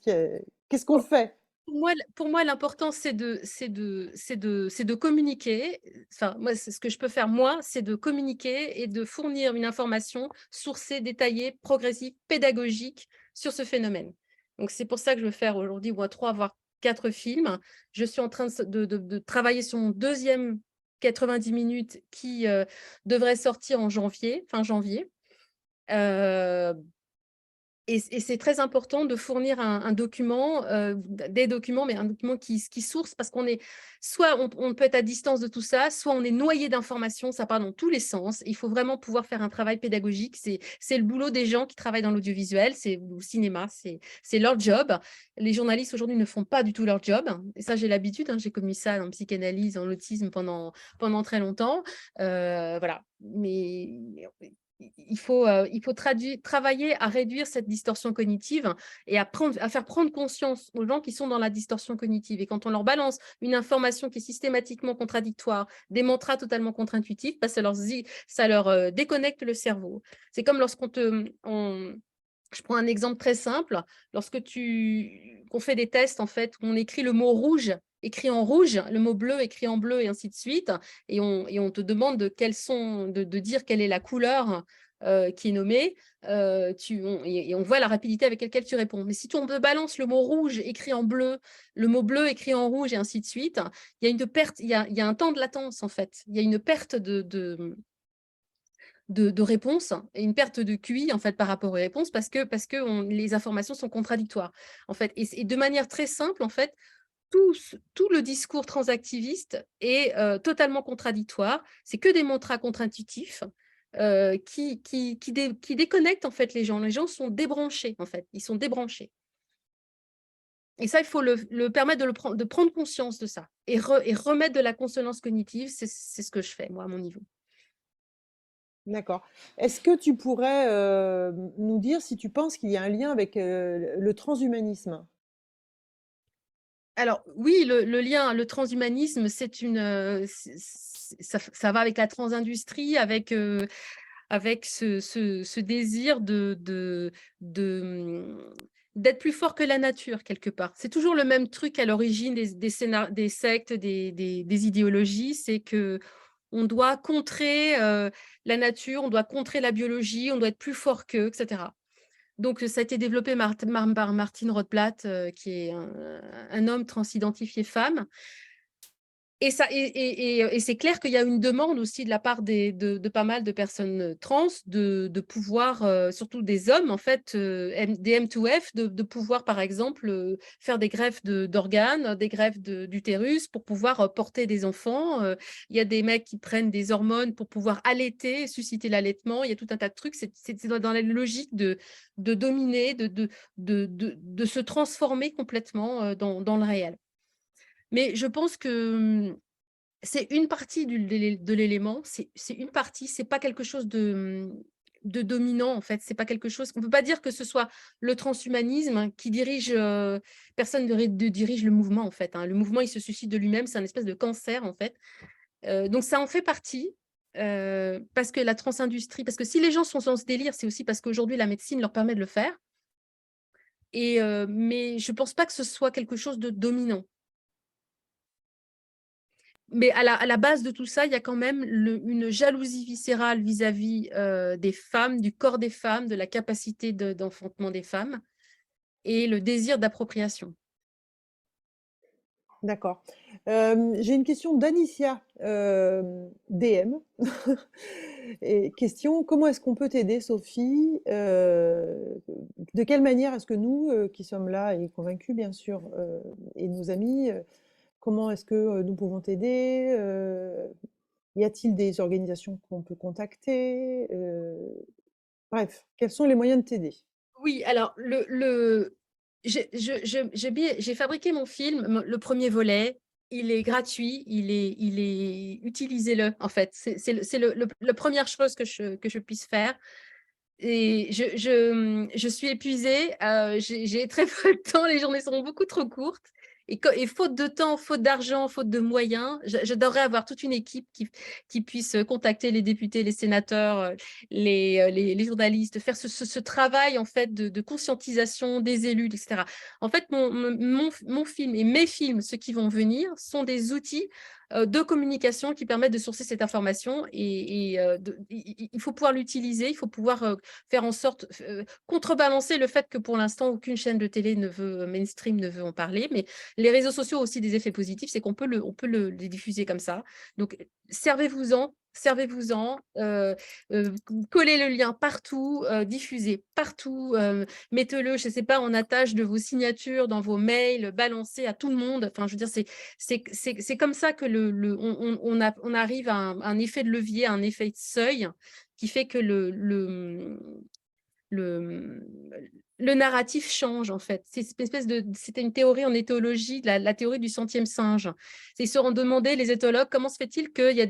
Qu'est-ce qu'on fait? Pour moi, l'important, c'est de communiquer. Enfin, moi, c'est ce que je peux faire, moi, c'est de communiquer et de fournir une information sourcée, détaillée, progressive, pédagogique sur ce phénomène. Donc, c'est pour ça que je veux faire aujourd'hui au moins 3, voire 4 films. Je suis en train de travailler sur mon deuxième 90 minutes qui devrait sortir en janvier, fin janvier. Et c'est très important de fournir un document, des documents, mais un document qui source, parce qu'on est, soit on peut être à distance de tout ça, soit on est noyé d'informations, ça part dans tous les sens. Il faut vraiment pouvoir faire un travail pédagogique. C'est le boulot des gens qui travaillent dans l'audiovisuel, c'est au cinéma, c'est leur job. Les journalistes aujourd'hui ne font pas du tout leur job. Et ça, j'ai l'habitude, hein, j'ai commis ça en psychanalyse, en autisme pendant très longtemps. Voilà. Mais il faut travailler à réduire cette distorsion cognitive et à faire prendre conscience aux gens qui sont dans la distorsion cognitive. Et quand on leur balance une information qui est systématiquement contradictoire, des mantras totalement contre-intuitifs, bah, ça leur déconnecte le cerveau. C'est comme je prends un exemple très simple. Lorsque qu'on fait des tests, en fait, on écrit le mot rouge, écrit en rouge, le mot bleu écrit en bleu, et ainsi de suite, et on te demande de dire quelle est la couleur qui est nommée, et on voit la rapidité avec laquelle tu réponds. Mais si on te balance le mot rouge écrit en bleu, le mot bleu écrit en rouge, et ainsi de suite, il y a une perte, il y a un temps de latence, en fait. Il y a une perte de réponses et une perte de QI en fait par rapport aux réponses parce que les informations sont contradictoires en fait et de manière très simple en fait tout le discours transactiviste est totalement contradictoire. C'est que des mantras contre-intuitifs qui déconnectent en fait les gens. Les gens sont débranchés en fait, ils sont débranchés. Et ça, il faut le permettre de prendre conscience de ça et remettre de la consonance cognitive. C'est ce que je fais moi à mon niveau. D'accord. Est-ce que tu pourrais nous dire si tu penses qu'il y a un lien avec le transhumanisme? Alors oui, le lien, le transhumanisme, ça va avec la transindustrie, avec ce désir d'être plus fort que la nature, quelque part. C'est toujours le même truc à l'origine des sectes, des idéologies, c'est que on doit contrer la nature, on doit contrer la biologie, on doit être plus fort qu'eux, etc. Donc, ça a été développé par Martine Rothblatt, qui est un homme transidentifié femme. Et c'est clair qu'il y a une demande aussi de la part de pas mal de personnes trans de pouvoir, surtout des hommes, en fait, des M2F, de pouvoir, par exemple, faire des greffes d'organes, des greffes d'utérus pour pouvoir porter des enfants. Il y a des mecs qui prennent des hormones pour pouvoir allaiter, susciter l'allaitement. Il y a tout un tas de trucs. C'est dans la logique de dominer, de se transformer complètement dans le réel. Mais je pense que c'est une partie de l'élément, c'est une partie, c'est pas quelque chose de dominant, en fait. C'est pas quelque chose. On peut pas dire que ce soit le transhumanisme qui dirige, personne ne dirige le mouvement, en fait, hein. Le mouvement, il se suicide de lui-même, c'est un espèce de cancer, en fait. Donc ça en fait partie, parce que la transindustrie, parce que si les gens sont dans ce délire, c'est aussi parce qu'aujourd'hui la médecine leur permet de le faire. Mais je pense pas que ce soit quelque chose de dominant. Mais à la base de tout ça, il y a quand même une jalousie viscérale vis-à-vis des femmes, du corps des femmes, de la capacité d'enfantement des femmes et le désir d'appropriation. D'accord. J'ai une question d'Anicia, DM. Et question: comment est-ce qu'on peut t'aider, Sophie? De quelle manière est-ce que nous, qui sommes là et convaincus bien sûr, et nos amis, comment est-ce que, nous pouvons t'aider? Y a-t-il des organisations qu'on peut contacter? Bref, quels sont les moyens de t'aider? Oui, alors j'ai fabriqué mon film, le premier volet. Il est gratuit, utilisez-le en fait. C'est la première chose que je puisse faire. Et je suis épuisée, j'ai très peu de temps, les journées sont beaucoup trop courtes et faute de temps, faute d'argent, faute de moyens, j'adorerais avoir toute une équipe qui puisse contacter les députés, les sénateurs, les journalistes, faire ce travail en fait de conscientisation des élus, etc. En fait, mon film et mes films, ceux qui vont venir, sont des outils de communication qui permettent de sourcer cette information il faut pouvoir l'utiliser, il faut pouvoir faire en sorte, contrebalancer le fait que pour l'instant, aucune chaîne de télé mainstream ne veut en parler, mais les réseaux sociaux ont aussi des effets positifs, c'est qu'on peut les diffuser comme ça. Donc, servez-vous-en, collez le lien partout, diffusez partout, mettez-le, je ne sais pas, en attache de vos signatures, dans vos mails, balancez à tout le monde. Enfin, je veux dire, c'est comme ça que on arrive à un effet de levier, un effet de seuil qui fait que le, le narratif change en fait. C'était une théorie en éthologie, la théorie du centième singe. Ils se sont demandé, les éthologues, comment se fait-il qu'il y a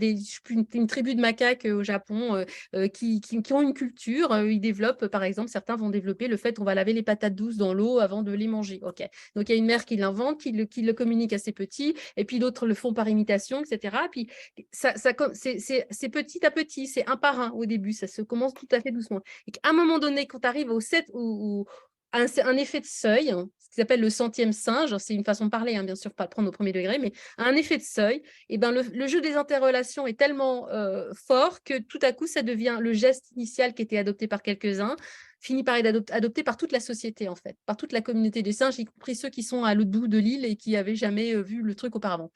une tribu de macaques au Japon qui ont une culture, ils développent, par exemple, certains vont développer le fait qu'on va laver les patates douces dans l'eau avant de les manger. Ok. Donc il y a une mère qui l'invente, qui le communique à ses petits, et puis d'autres le font par imitation, etc. Puis c'est petit à petit, c'est un par un au début, ça se commence tout à fait doucement. Et qu'à un moment donné, quand tu arrives au 7 ou un effet de seuil, hein, ce qui s'appelle le centième singe, c'est une façon de parler, hein, bien sûr, pas de prendre au premier degré, mais un effet de seuil, et ben le jeu des interrelations est tellement fort que tout à coup, ça devient le geste initial qui était adopté par quelques-uns, finit par être adopté par toute la société, en fait, par toute la communauté des singes, y compris ceux qui sont à l'autre bout de l'île et qui n'avaient jamais vu le truc auparavant.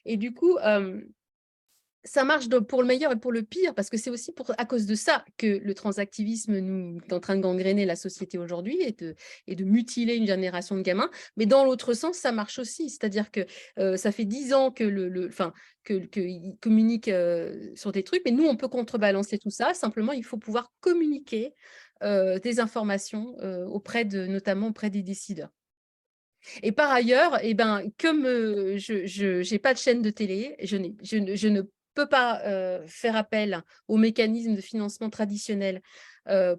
Et du coup, ça marche pour le meilleur et pour le pire, parce que c'est aussi à cause de ça que le transactivisme est en train de gangréner la société aujourd'hui et de mutiler une génération de gamins. Mais dans l'autre sens, ça marche aussi. C'est-à-dire que ça fait 10 ans qu'ils communiquent sur des trucs, mais nous, on peut contrebalancer tout ça. Simplement, il faut pouvoir communiquer des informations notamment auprès des décideurs. Et par ailleurs, comme je n'ai pas de chaîne de télé, je ne peux pas faire appel aux mécanismes de financement traditionnels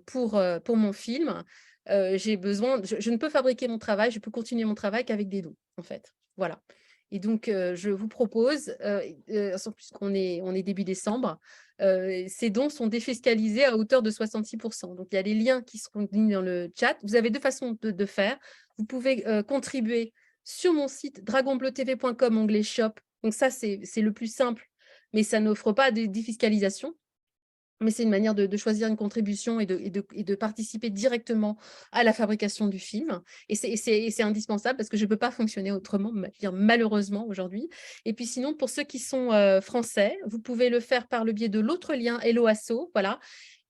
pour mon film. Je ne peux fabriquer mon travail, je peux continuer mon travail qu'avec des dons, en fait. Voilà. Et donc, je vous propose, puisqu'on est début décembre, ces dons sont défiscalisés à hauteur de 66%. Donc, il y a les liens qui seront mis dans le chat. Vous avez deux façons de faire. Vous pouvez contribuer sur mon site dragonbleutv.com, onglet shop. Donc ça, c'est le plus simple, mais ça n'offre pas de défiscalisation. Mais c'est une manière de choisir une contribution et de participer directement à la fabrication du film. Et c'est indispensable parce que je ne peux pas fonctionner autrement, dire malheureusement aujourd'hui. Et puis sinon, pour ceux qui sont français, vous pouvez le faire par le biais de l'autre lien Hello Asso, voilà.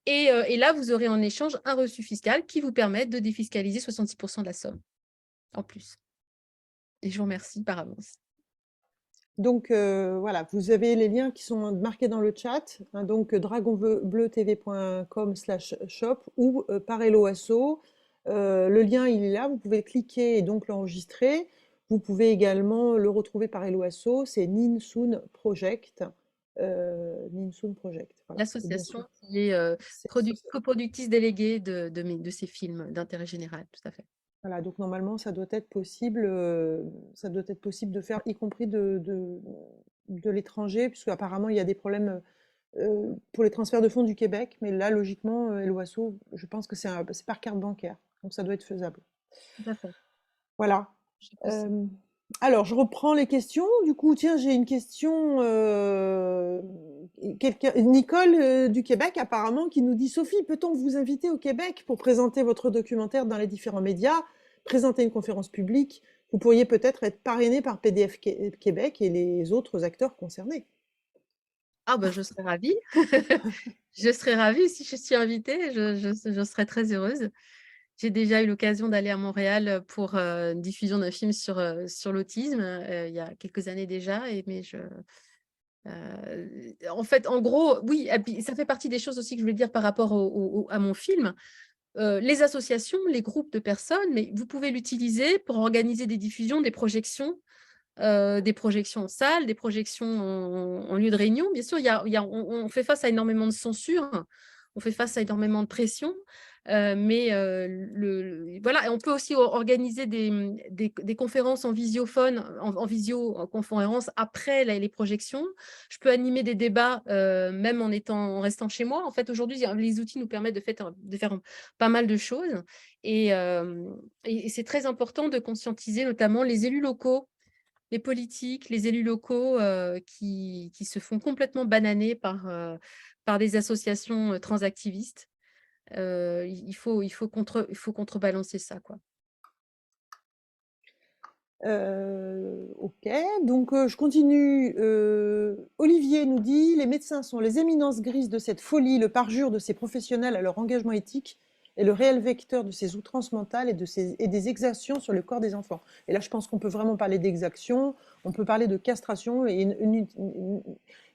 Et là, vous aurez en échange un reçu fiscal qui vous permet de défiscaliser 66% de la somme en plus. Et je vous remercie par avance. Donc voilà, vous avez les liens qui sont marqués dans le chat, hein, donc dragonbleutv.com/shop ou par Hello Asso. Le lien, il est là, vous pouvez cliquer et donc l'enregistrer. Vous pouvez également le retrouver par Hello Asso, c'est Ninsun Project. Ninsun Project, voilà. Et bien L'association sûr, qui est c'est coproductrice déléguée de ces films d'intérêt général, tout à fait. voilà, donc normalement, ça doit être possible de faire, y compris de l'étranger, puisque apparemment il y a des problèmes pour les transferts de fonds du Québec, mais là, logiquement, Hello Asso, je pense que c'est par carte bancaire, donc ça doit être faisable. Tout à fait. Voilà. Je sais pas si- Alors, je reprends les questions. Du coup, tiens, j'ai une question. Nicole du Québec, apparemment, qui nous dit: Sophie, peut-on vous inviter au Québec pour présenter votre documentaire dans les différents médias, présenter une conférence publique? Vous pourriez peut-être être parrainé par PDF Québec et les autres acteurs concernés. Ah bah, je serais ravie. Je serais ravie si je suis invitée, je serais très heureuse. J'ai déjà eu l'occasion d'aller à Montréal pour une diffusion d'un film sur l'autisme il y a quelques années déjà. En fait, en gros, oui, et puis ça fait partie des choses aussi que je voulais dire par rapport à mon film. Les associations, les groupes de personnes, mais vous pouvez l'utiliser pour organiser des diffusions, des projections en salle, des projections en lieu de réunion. Bien sûr, on fait face à énormément de censure, on fait face à énormément de pression, mais voilà, et on peut aussi organiser des conférences en visiophone, en visioconférence après les projections. Je peux animer des débats même en restant chez moi. En fait, aujourd'hui, les outils nous permettent de faire pas mal de choses. Et c'est très important de conscientiser notamment les élus locaux, les politiques, les élus locaux qui se font complètement bananer par des associations transactivistes. Il faut contrebalancer ça, quoi. Ok, donc je continue. Olivier nous dit: les médecins sont les éminences grises de cette folie, le parjure de ces professionnels à leur engagement éthique et le réel vecteur de ces outrances mentales et des exactions sur le corps des enfants. Et là, je pense qu'on peut vraiment parler d'exactions, on peut parler de castration et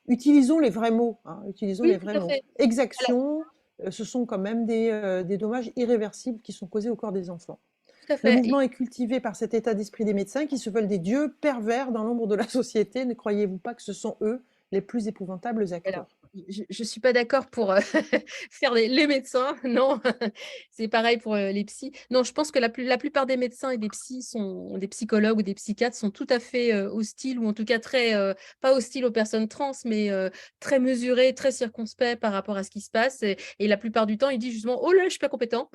utilisons les vrais mots. Hein, utilisons Oui, les tout vrais à mots. fait. Exactions, ce sont quand même des dommages irréversibles qui sont causés au corps des enfants. Tout à Le fait. mouvement est cultivé par cet état d'esprit des médecins qui se veulent des dieux pervers dans l'ombre de la société. Ne croyez-vous pas que ce sont eux les plus épouvantables Alors, acteurs? je ne suis pas d'accord pour faire les médecins, non, c'est pareil pour les psys. Non, je pense que la plupart des médecins et des psys des psychologues ou des psychiatres sont tout à fait hostiles, ou en tout cas pas hostiles aux personnes trans, mais très mesurés, très circonspects par rapport à ce qui se passe. Et la plupart du temps, ils disent justement: oh là, je suis pas compétent.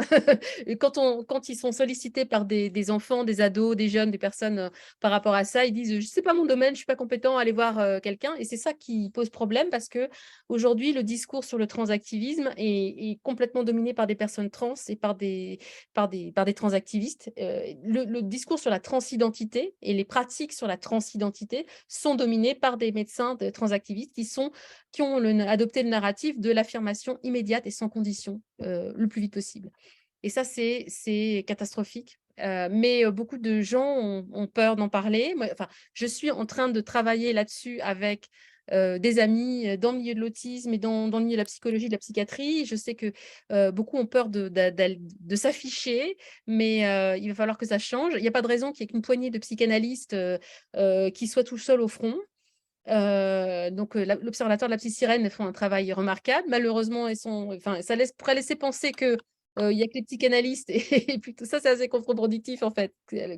Et quand ils sont sollicités par des enfants, des ados, des jeunes, des personnes par rapport à ça, ils disent: je sais pas mon domaine, je suis pas compétent, allez voir quelqu'un. Et c'est ça qui pose problème, parce que aujourd'hui, le discours sur le transactivisme est complètement dominé par des personnes trans et par des transactivistes. Le discours sur la transidentité et les pratiques sur la transidentité sont dominés par des médecins transactivistes qui ont adopté le narratif de l'affirmation immédiate et sans condition, le plus vite possible. Et ça, c'est catastrophique. Mais beaucoup de gens ont peur d'en parler. Moi, enfin, je suis en train de travailler là-dessus avec des amis dans le milieu de l'autisme et dans le milieu de la psychologie, de la psychiatrie. Je sais que beaucoup ont peur de s'afficher, mais il va falloir que ça change. Il n'y a pas de raison qu'il y ait qu'une poignée de psychanalystes qui soient tout seuls au front. Donc l'Observatoire de la psy-sirène font un travail remarquable. Malheureusement, ça pourrait laisser penser que il y a que les psychanalystes et puis tout ça, c'est assez contre-productif en fait,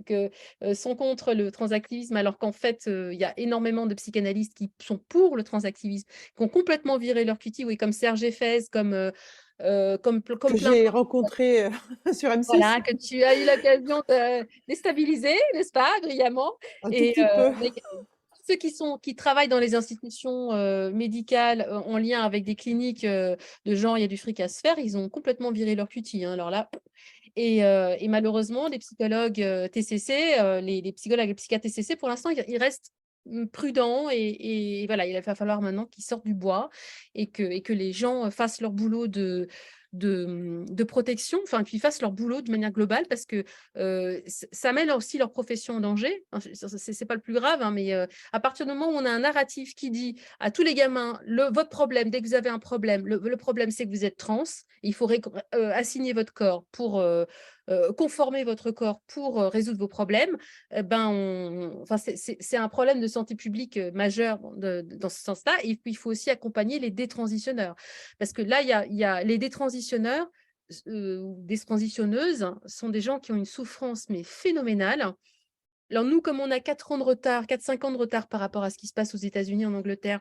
que sont contre le transactivisme, alors qu'en fait, il y a énormément de psychanalystes qui sont pour le transactivisme, qui ont complètement viré leur cutie, oui, comme Serge Effès, comme Que plein j'ai d'autres, rencontré sur M6 voilà, que tu as eu l'occasion de déstabiliser, n'est-ce pas, brillamment. un tout Et petit peu. ceux qui travaillent dans les institutions médicales en lien avec des cliniques de genre, il y a du fric à se faire, ils ont complètement viré leur cutie, hein. Alors là, et malheureusement, les psychologues TCC, les psychologues et les psychiatres TCC, pour l'instant, ils restent prudents et voilà, il va falloir maintenant qu'ils sortent du bois et que les gens fassent leur boulot de protection, enfin qu'ils fassent leur boulot de manière globale parce que ça met aussi leur profession en danger. Enfin, c'est pas le plus grave, hein, mais à partir du moment où on a un narratif qui dit à tous les gamins, votre problème, dès que vous avez un problème, le problème c'est que vous êtes trans, il faut assigner votre corps pour conformer votre corps pour résoudre vos problèmes, enfin, c'est un problème de santé publique majeur dans ce sens-là. Et puis, il faut aussi accompagner les détransitionneurs. Parce que là, il y a les détransitionneurs, des transitionneuses, sont des gens qui ont une souffrance mais phénoménale. Alors nous, comme on a 4 ans de retard, 4-5 ans de retard par rapport à ce qui se passe aux États-Unis, en Angleterre,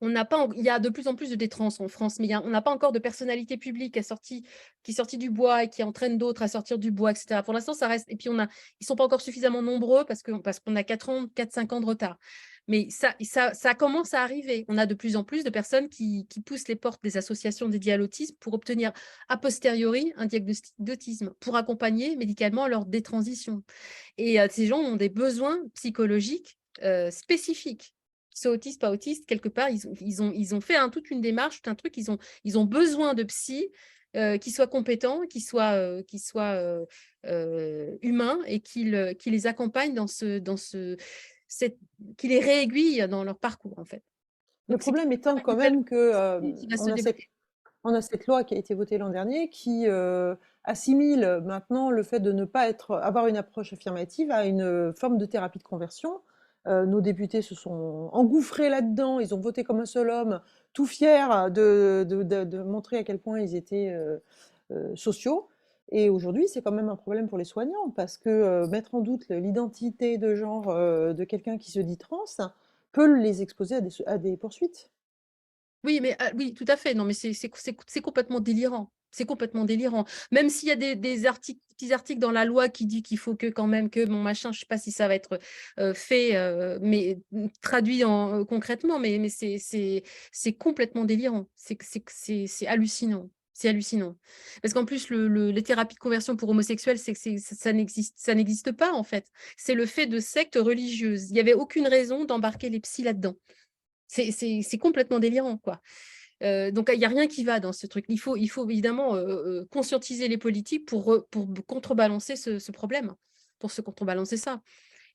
il y a de plus en plus de détrans en France, mais on n'a pas encore de personnalité publique qui est sortie du bois et qui entraîne d'autres à sortir du bois, etc. Pour l'instant, ça reste. Et puis, ils ne sont pas encore suffisamment nombreux parce qu'on a 4-5 ans de retard. Mais ça commence à arriver. On a de plus en plus de personnes qui poussent les portes des associations dédiées à l'autisme pour obtenir a posteriori un diagnostic d'autisme, pour accompagner médicalement leur détransition. Et ces gens ont des besoins psychologiques spécifiques. Qu'ils soient autistes, pas autistes, quelque part, ils ont fait toute une démarche, tout un truc, ils ont besoin de psy qui soient compétents, qui soient humains et qui les accompagnent qui les réaiguillent dans leur parcours, en fait. Le Donc, c'est problème étant quand même qui va se qu'on a développer. on a cette loi qui a été votée l'an dernier qui assimile maintenant le fait de ne pas avoir une approche affirmative à une forme de thérapie de conversion. Nos députés se sont engouffrés là-dedans, ils ont voté comme un seul homme, tout fiers de montrer à quel point ils étaient sociaux. Et aujourd'hui, c'est quand même un problème pour les soignants, parce que mettre en doute l'identité de genre de quelqu'un qui se dit trans peut les exposer à des poursuites. Oui, mais oui, tout à fait. Non, mais c'est complètement délirant. C'est complètement délirant. Même s'il y a des petits articles dans la loi qui dit qu'il faut que quand même que mon machin, je ne sais pas si ça va être fait, mais traduit concrètement, mais c'est complètement délirant. C'est hallucinant. C'est hallucinant. Parce qu'en plus, les thérapies de conversion pour homosexuels, ça n'existe pas, en fait. C'est le fait de sectes religieuses. Il n'y avait aucune raison d'embarquer les psys là-dedans. C'est complètement délirant, quoi. Donc, il n'y a rien qui va dans ce truc. Il faut évidemment conscientiser les politiques pour contrebalancer ce problème, pour se contrebalancer ça.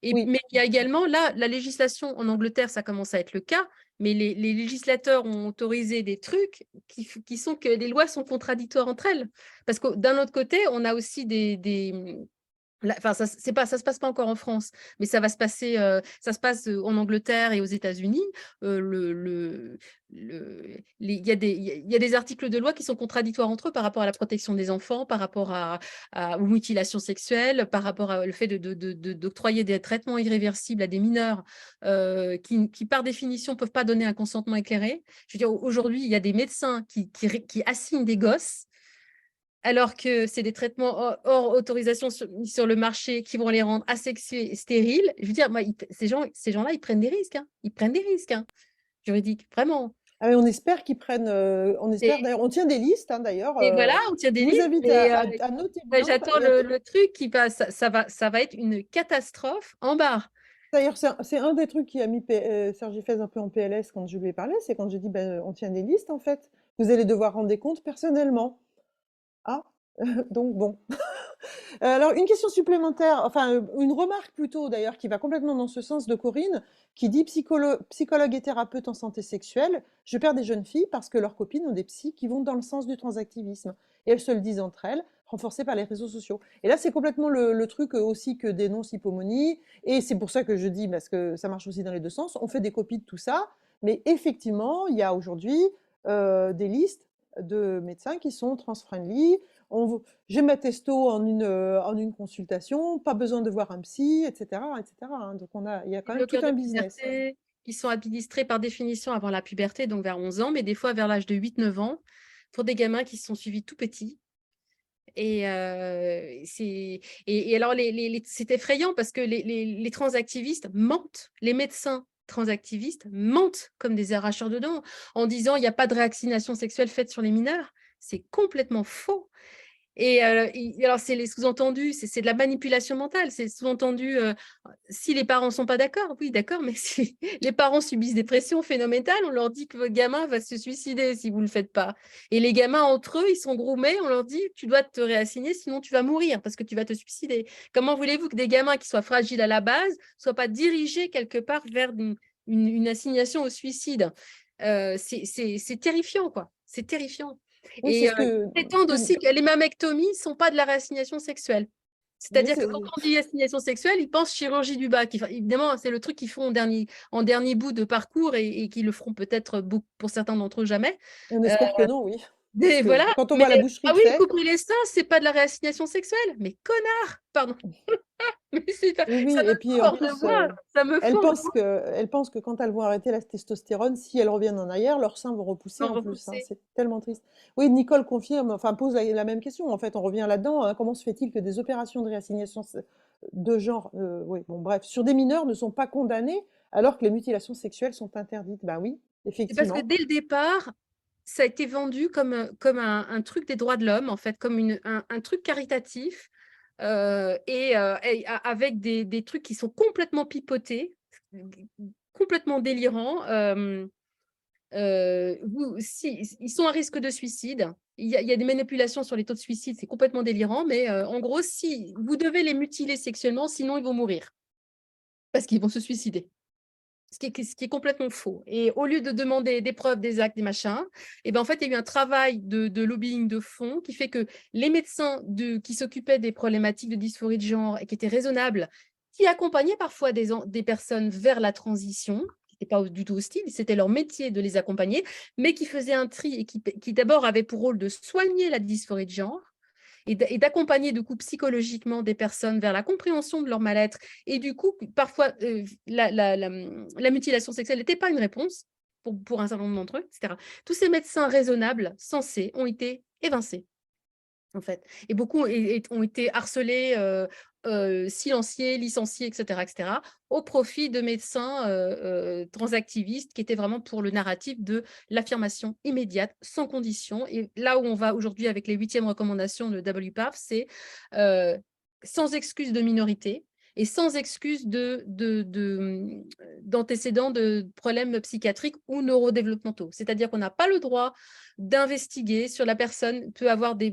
Oui. Mais il y a également, là, la législation en Angleterre, ça commence à être le cas, mais les législateurs ont autorisé des trucs qui sont que les lois sont contradictoires entre elles. Parce que d'un autre côté, on a aussi enfin, ça se passe pas encore en France, mais ça se passe en Angleterre et aux États-Unis. Il y a des articles de loi qui sont contradictoires entre eux par rapport à la protection des enfants, par rapport aux mutilations sexuelles, par rapport au fait d'octroyer des traitements irréversibles à des mineurs qui, par définition, ne peuvent pas donner un consentement éclairé. Je veux dire, aujourd'hui, il y a des médecins qui assignent des gosses alors que c'est des traitements hors autorisation sur le marché qui vont les rendre asexués et stériles. Je veux dire, moi, ces gens-là, ils prennent des risques. Hein. Ils prennent des risques juridiques, vraiment. Ah, mais on espère qu'ils prennent. On espère d'ailleurs. On tient des listes, hein, d'ailleurs. Et voilà, on tient des je vous listes. invite à noter bien. J'attends le truc qui passe. Ça va être une catastrophe en barre. D'ailleurs, c'est un des trucs qui a mis Sergi Fez un peu en PLS quand je lui ai parlé, c'est quand j'ai dit on tient des listes en fait. Vous allez devoir rendre des comptes personnellement. Ah, donc bon. Alors, une question supplémentaire, enfin une remarque plutôt d'ailleurs qui va complètement dans ce sens de Corinne, qui dit psychologue et thérapeute en santé sexuelle, je perds des jeunes filles parce que leurs copines ont des psys qui vont dans le sens du transactivisme. Et elles se le disent entre elles, renforcées par les réseaux sociaux. Et là, c'est complètement le truc aussi que dénonce Hippomonie, et c'est pour ça que je dis, parce que ça marche aussi dans les deux sens, on fait des copies de tout ça, mais effectivement, il y a aujourd'hui des listes de médecins qui sont trans-friendly. J'ai ma testo en une consultation, pas besoin de voir un psy, etc. etc. hein. Donc il y a quand même tout un business. Qui sont administrés par définition avant la puberté, donc vers 11 ans, mais des fois vers l'âge de 8-9 ans, pour des gamins qui se sont suivis tout petits. Et alors, c'est effrayant parce que les transactivistes mentent, les médecins transactivistes mentent comme des arracheurs de dents en disant il n'y a pas de réassignation sexuelle faite sur les mineurs. C'est complètement faux. Et alors, c'est les sous-entendus, c'est de la manipulation mentale. C'est sous-entendu, si les parents ne sont pas d'accord, oui, d'accord, mais si les parents subissent des pressions phénoménales, on leur dit que votre gamin va se suicider si vous ne le faites pas. Et les gamins, entre eux, ils sont groomés, on leur dit tu dois te réassigner, sinon tu vas mourir parce que tu vas te suicider. Comment voulez-vous que des gamins qui soient fragiles à la base ne soient pas dirigés quelque part vers une assignation au suicide? C'est terrifiant, quoi. C'est terrifiant. Oui, c'est Et ce que, ils prétendent aussi que les mammectomies ne sont pas de la réassignation sexuelle. oui, C'est-à-dire que quand on dit assignation sexuelle, ils pensent chirurgie du bas. Évidemment, c'est le truc qu'ils font en dernier bout de parcours et qui le feront peut-être pour certains d'entre eux jamais. on Euh, espère que non, oui. Parce que voilà. quand on Mais voit la boucherie ah que oui, c'est, couper les seins, c'est pas de la réassignation sexuelle. Mais connard, pardon. Mais oui, oui, ça et me puis en fend de plus, moi. Ça me fend de moi. elles pensent que quand elles vont arrêter la testostérone, si elles reviennent en arrière, leurs seins vont repousser Sans en plus, hein. repousser. C'est tellement triste. Oui, Nicole confirme, enfin pose la même question. En fait, on revient là-dedans, hein. Comment se fait-il que des opérations de réassignation de genre, oui, bon, bref, sur des mineurs ne sont pas condamnées alors que les mutilations sexuelles sont interdites? Ben oui, C'est parce que effectivement. dès le départ, ça a été vendu comme un truc des droits de l'homme, en fait, comme un truc caritatif, avec des trucs qui sont complètement pipotés, complètement délirants. Ils sont à risque de suicide. Il y a des manipulations sur les taux de suicide, c'est complètement délirant, mais en gros, si vous devez les mutiler sexuellement, sinon ils vont mourir parce qu'ils vont se suicider. Ce qui est complètement faux. Et au lieu de demander des preuves, des actes, des machins, et ben en fait, il y a eu un travail de lobbying de fond qui fait que les médecins qui s'occupaient des problématiques de dysphorie de genre et qui étaient raisonnables, qui accompagnaient parfois des personnes vers la transition, qui n'étaient pas du tout hostiles, c'était leur métier de les accompagner, mais qui faisaient un tri et qui d'abord avaient pour rôle de soigner la dysphorie de genre, et d'accompagner du coup psychologiquement des personnes vers la compréhension de leur mal-être. Et du coup, parfois, la mutilation sexuelle n'était pas une réponse pour un certain nombre d'entre eux, etc. Tous ces médecins raisonnables, sensés, ont été évincés, en fait. Et beaucoup ont été harcelés, silenciés, licenciés, etc., au profit de médecins transactivistes qui étaient vraiment pour le narratif de l'affirmation immédiate, sans condition. Et là où on va aujourd'hui avec les 8e recommandations de WPATH, c'est sans excuse de minorité et sans excuse d'antécédents de problèmes psychiatriques ou neurodéveloppementaux. C'est-à-dire qu'on n'a pas le droit d'investiguer sur la personne, peut avoir des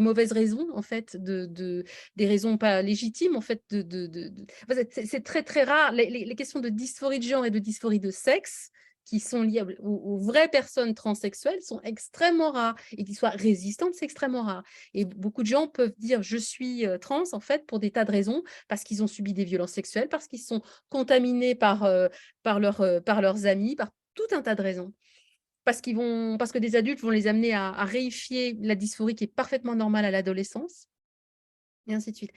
mauvaises raisons, en fait, des raisons pas légitimes, en fait. C'est très, très rare. Les questions de dysphorie de genre et de dysphorie de sexe qui sont liées aux vraies personnes transsexuelles sont extrêmement rares, et qui soient résistantes, c'est extrêmement rare. Et beaucoup de gens peuvent dire je suis trans, en fait, pour des tas de raisons, parce qu'ils ont subi des violences sexuelles, parce qu'ils sont contaminés par leurs amis, par tout un tas de raisons. Parce que des adultes vont les amener à réifier la dysphorie qui est parfaitement normale à l'adolescence, et ainsi de suite.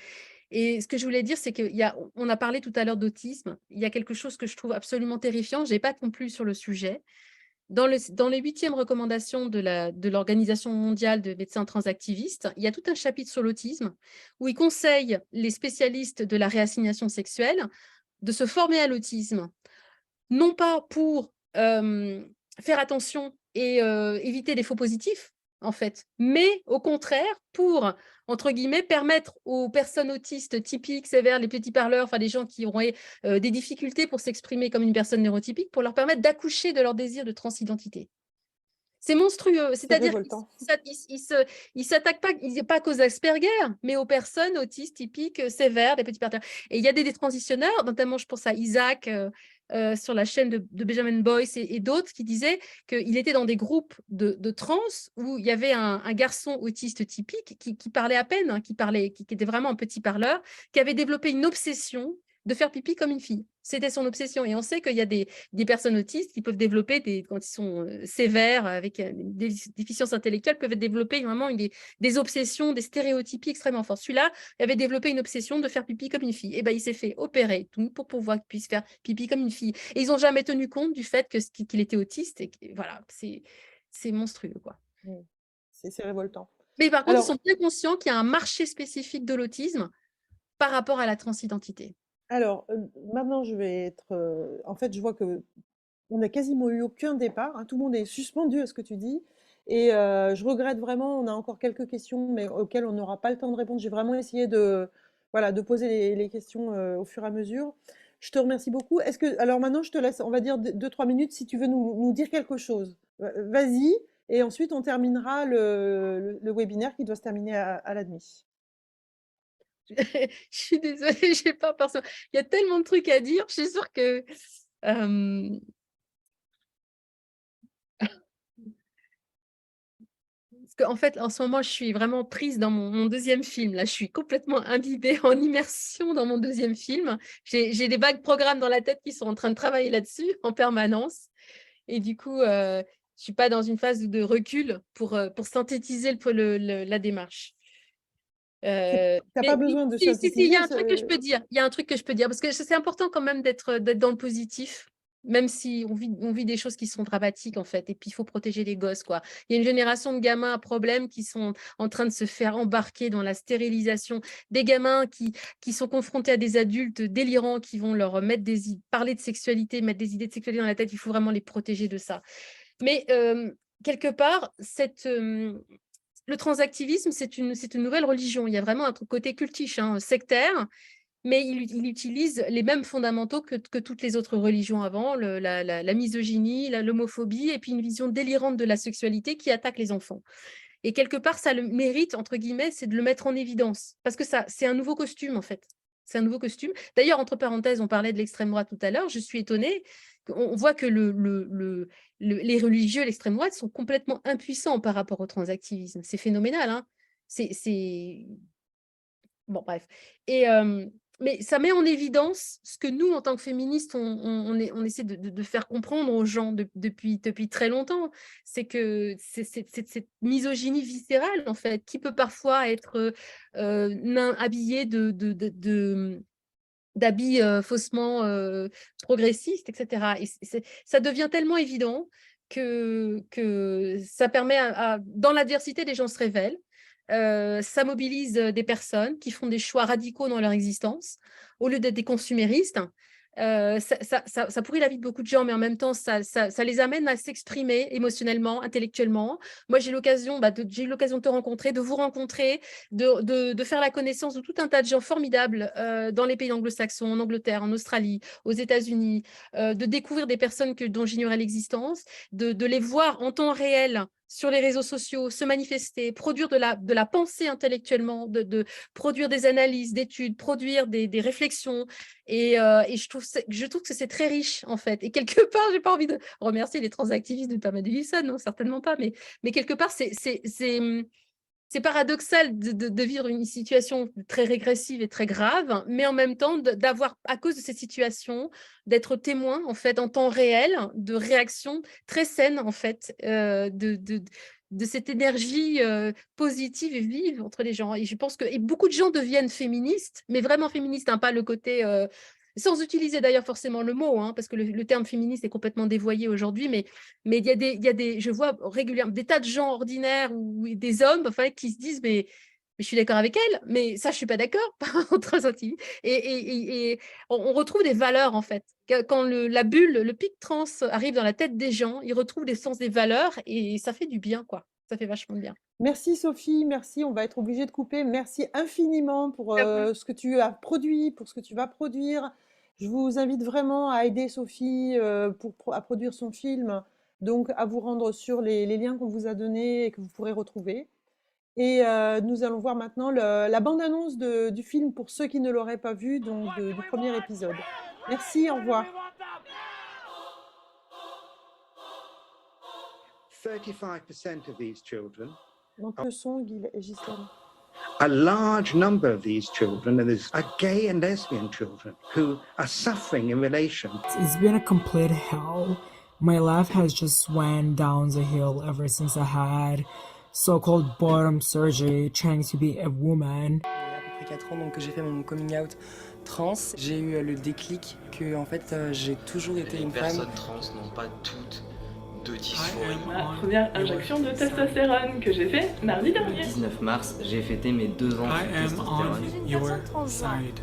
Et ce que je voulais dire, c'est qu'on a parlé tout à l'heure d'autisme. Il y a quelque chose que je trouve absolument terrifiant. Je n'ai pas conclu sur le sujet. Dans les 8e recommandations de l'Organisation mondiale de médecins transactivistes, il y a tout un chapitre sur l'autisme où ils conseillent les spécialistes de la réassignation sexuelle de se former à l'autisme, non pas pour faire attention et éviter les faux positifs, en fait, mais au contraire pour, entre guillemets, permettre aux personnes autistes typiques, sévères, les petits parleurs, enfin les gens qui auraient des difficultés pour s'exprimer comme une personne neurotypique, pour leur permettre d'accoucher de leur désir de transidentité. C'est monstrueux, C'est c'est-à-dire révoltant. qu'ils s'attaquent pas qu'aux Asperger, mais aux personnes autistes typiques, sévères, des petits parleurs. Et il y a des transitionneurs, notamment je pense à Isaac sur la chaîne de Benjamin Boyce et d'autres, qui disaient qu'il était dans des groupes de trans où il y avait un garçon autiste typique qui parlait à peine, hein, qui était vraiment un petit parleur, qui avait développé une obsession de faire pipi comme une fille. C'était son obsession. Et on sait qu'il y a des personnes autistes qui peuvent développer, quand ils sont sévères, avec des déficiences intellectuelles, peuvent développer vraiment des obsessions, des stéréotypies extrêmement fortes. Celui-là avait développé une obsession de faire pipi comme une fille. Et ben, il s'est fait opérer tout pour pouvoir qu'il puisse faire pipi comme une fille. Et ils n'ont jamais tenu compte du fait qu'il était autiste. Et voilà, c'est monstrueux, quoi. Mm. C'est révoltant. Mais par contre, Alors ils sont bien conscients qu'il y a un marché spécifique de l'autisme par rapport à la transidentité. alors, maintenant je vais être, en fait, je vois qu'on n'a quasiment eu aucun départ, hein. Tout le monde est suspendu à ce que tu dis et je regrette vraiment, on a encore quelques questions, mais auxquelles on n'aura pas le temps de répondre. J'ai vraiment essayé de, voilà, de poser les questions, au fur et à mesure. Je te remercie beaucoup. Est-ce que alors maintenant je te laisse, on va dire 2-3 minutes si tu veux nous dire quelque chose. Vas-y et ensuite on terminera le webinaire qui doit se terminer à la demie. Je suis désolée, j'ai pas perso il y a tellement de trucs à dire, je suis sûre que, hem parce qu'en fait, en ce moment, je suis vraiment prise dans mon 2e film. Là, je suis complètement imbibée, en immersion dans mon 2e film. J'ai des vagues programmes dans la tête qui sont en train de travailler là-dessus en permanence et du coup, je suis pas dans une phase de recul pour synthétiser la démarche. Tu Mais pas besoin de si, il y synthétiser, a un truc que je peux dire. Il y a un truc que je peux dire parce que c'est important quand même d'être dans le positif, même si on vit des choses qui sont dramatiques en fait et puis il faut protéger les gosses, quoi. Il y a une génération de gamins à problème qui sont en train de se faire embarquer dans la stérilisation, des gamins qui sont confrontés à des adultes délirants qui vont leur mettre parler de sexualité, mettre des idées de sexualité dans la tête, il faut vraiment les protéger de ça. Mais quelque part, le transactivisme, c'est une nouvelle religion. Il y a vraiment un côté cultiche, hein, sectaire, mais il utilise les mêmes fondamentaux que toutes les autres religions avant, la misogynie, l'homophobie, et puis une vision délirante de la sexualité qui attaque les enfants. Et quelque part, ça le mérite, entre guillemets, c'est de le mettre en évidence. Parce que c'est un nouveau costume, en fait. C'est un nouveau costume. D'ailleurs, entre parenthèses, on parlait de l'extrême droite tout à l'heure. Je suis étonnée. On voit que les religieux, l'extrême droite, sont complètement impuissants par rapport au transactivisme. C'est phénoménal, hein. Bon, bref. Et, mais ça met en évidence ce que nous, en tant que féministes, on essaie de faire comprendre aux gens depuis très longtemps. C'est que c'est cette misogynie viscérale, en fait, qui peut parfois être habillée d'habits faussement progressistes, etc. Et ça devient tellement évident que ça permet dans l'adversité, les gens se révèlent. Ça mobilise des personnes qui font des choix radicaux dans leur existence, au lieu d'être des consuméristes. Ça pourrit la vie de beaucoup de gens, mais en même temps, ça les amène à s'exprimer émotionnellement, intellectuellement. Moi, j'ai eu l'occasion de te rencontrer, de vous rencontrer, de faire la connaissance de tout un tas de gens formidables dans les pays anglo-saxons, en Angleterre, en Australie, aux États-Unis, de découvrir des personnes dont j'ignorais l'existence, de les voir en temps réel sur les réseaux sociaux, se manifester, produire de la pensée intellectuellement, de produire des analyses, d'études, produire des réflexions. Et je trouve que c'est très riche, en fait. Et quelque part, j'ai pas envie de remercier les transactivistes de Pamela Davidson, non, certainement pas, mais quelque part, c'est paradoxal de vivre une situation très régressive et très grave, mais en même temps d'avoir, à cause de cette situation, d'être témoin, en fait, en temps réel, de réactions très saines, en fait, de cette énergie positive et vive entre les gens. Et je pense que beaucoup de gens deviennent féministes, mais vraiment féministes, hein, pas le côté... sans utiliser d'ailleurs forcément le mot, hein, parce que le terme féministe est complètement dévoyé aujourd'hui, mais il y a je vois régulièrement des tas de gens ordinaires ou des hommes, enfin, qui se disent mais je suis d'accord avec elle, mais ça je suis pas d'accord. Et on retrouve des valeurs, en fait. Quand la bulle, le pic trans arrive dans la tête des gens, ils retrouvent des sens des valeurs et ça fait du bien, quoi. Ça fait vachement bien. Merci Sophie, merci, on va être obligé de couper. Merci infiniment pour ce que tu as produit, pour ce que tu vas produire. Je vous invite vraiment à aider Sophie à produire son film, donc à vous rendre sur les liens qu'on vous a donnés et que vous pourrez retrouver. Et nous allons voir maintenant la bande-annonce du film pour ceux qui ne l'auraient pas vu, donc du premier épisode. Merci, au revoir. 35% of these children, Donc le son, Ghislaine. a large number of these children, are gay and lesbian children who are suffering in relation. It's been a complete hell. My life has just went down the hill ever since I had so-called bottom surgery trying to be a woman. Il y a à peu près 4 ans donc, que j'ai fait mon coming out trans, j'ai eu le déclic que en fait j'ai toujours été une femme. Les personnes trans n'ont pas toutes de dysphorie. Ma première injection de testostérone que j'ai fait mardi Le dernier. 19 mars, j'ai fêté mes 2 ans I de am testostérone. on your side.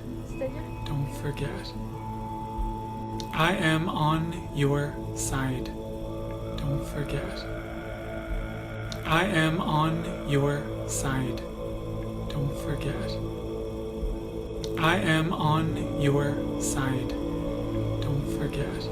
Don't forget. I am on your side. Don't forget. I am on your side. Don't forget. I am on your side. Don't forget.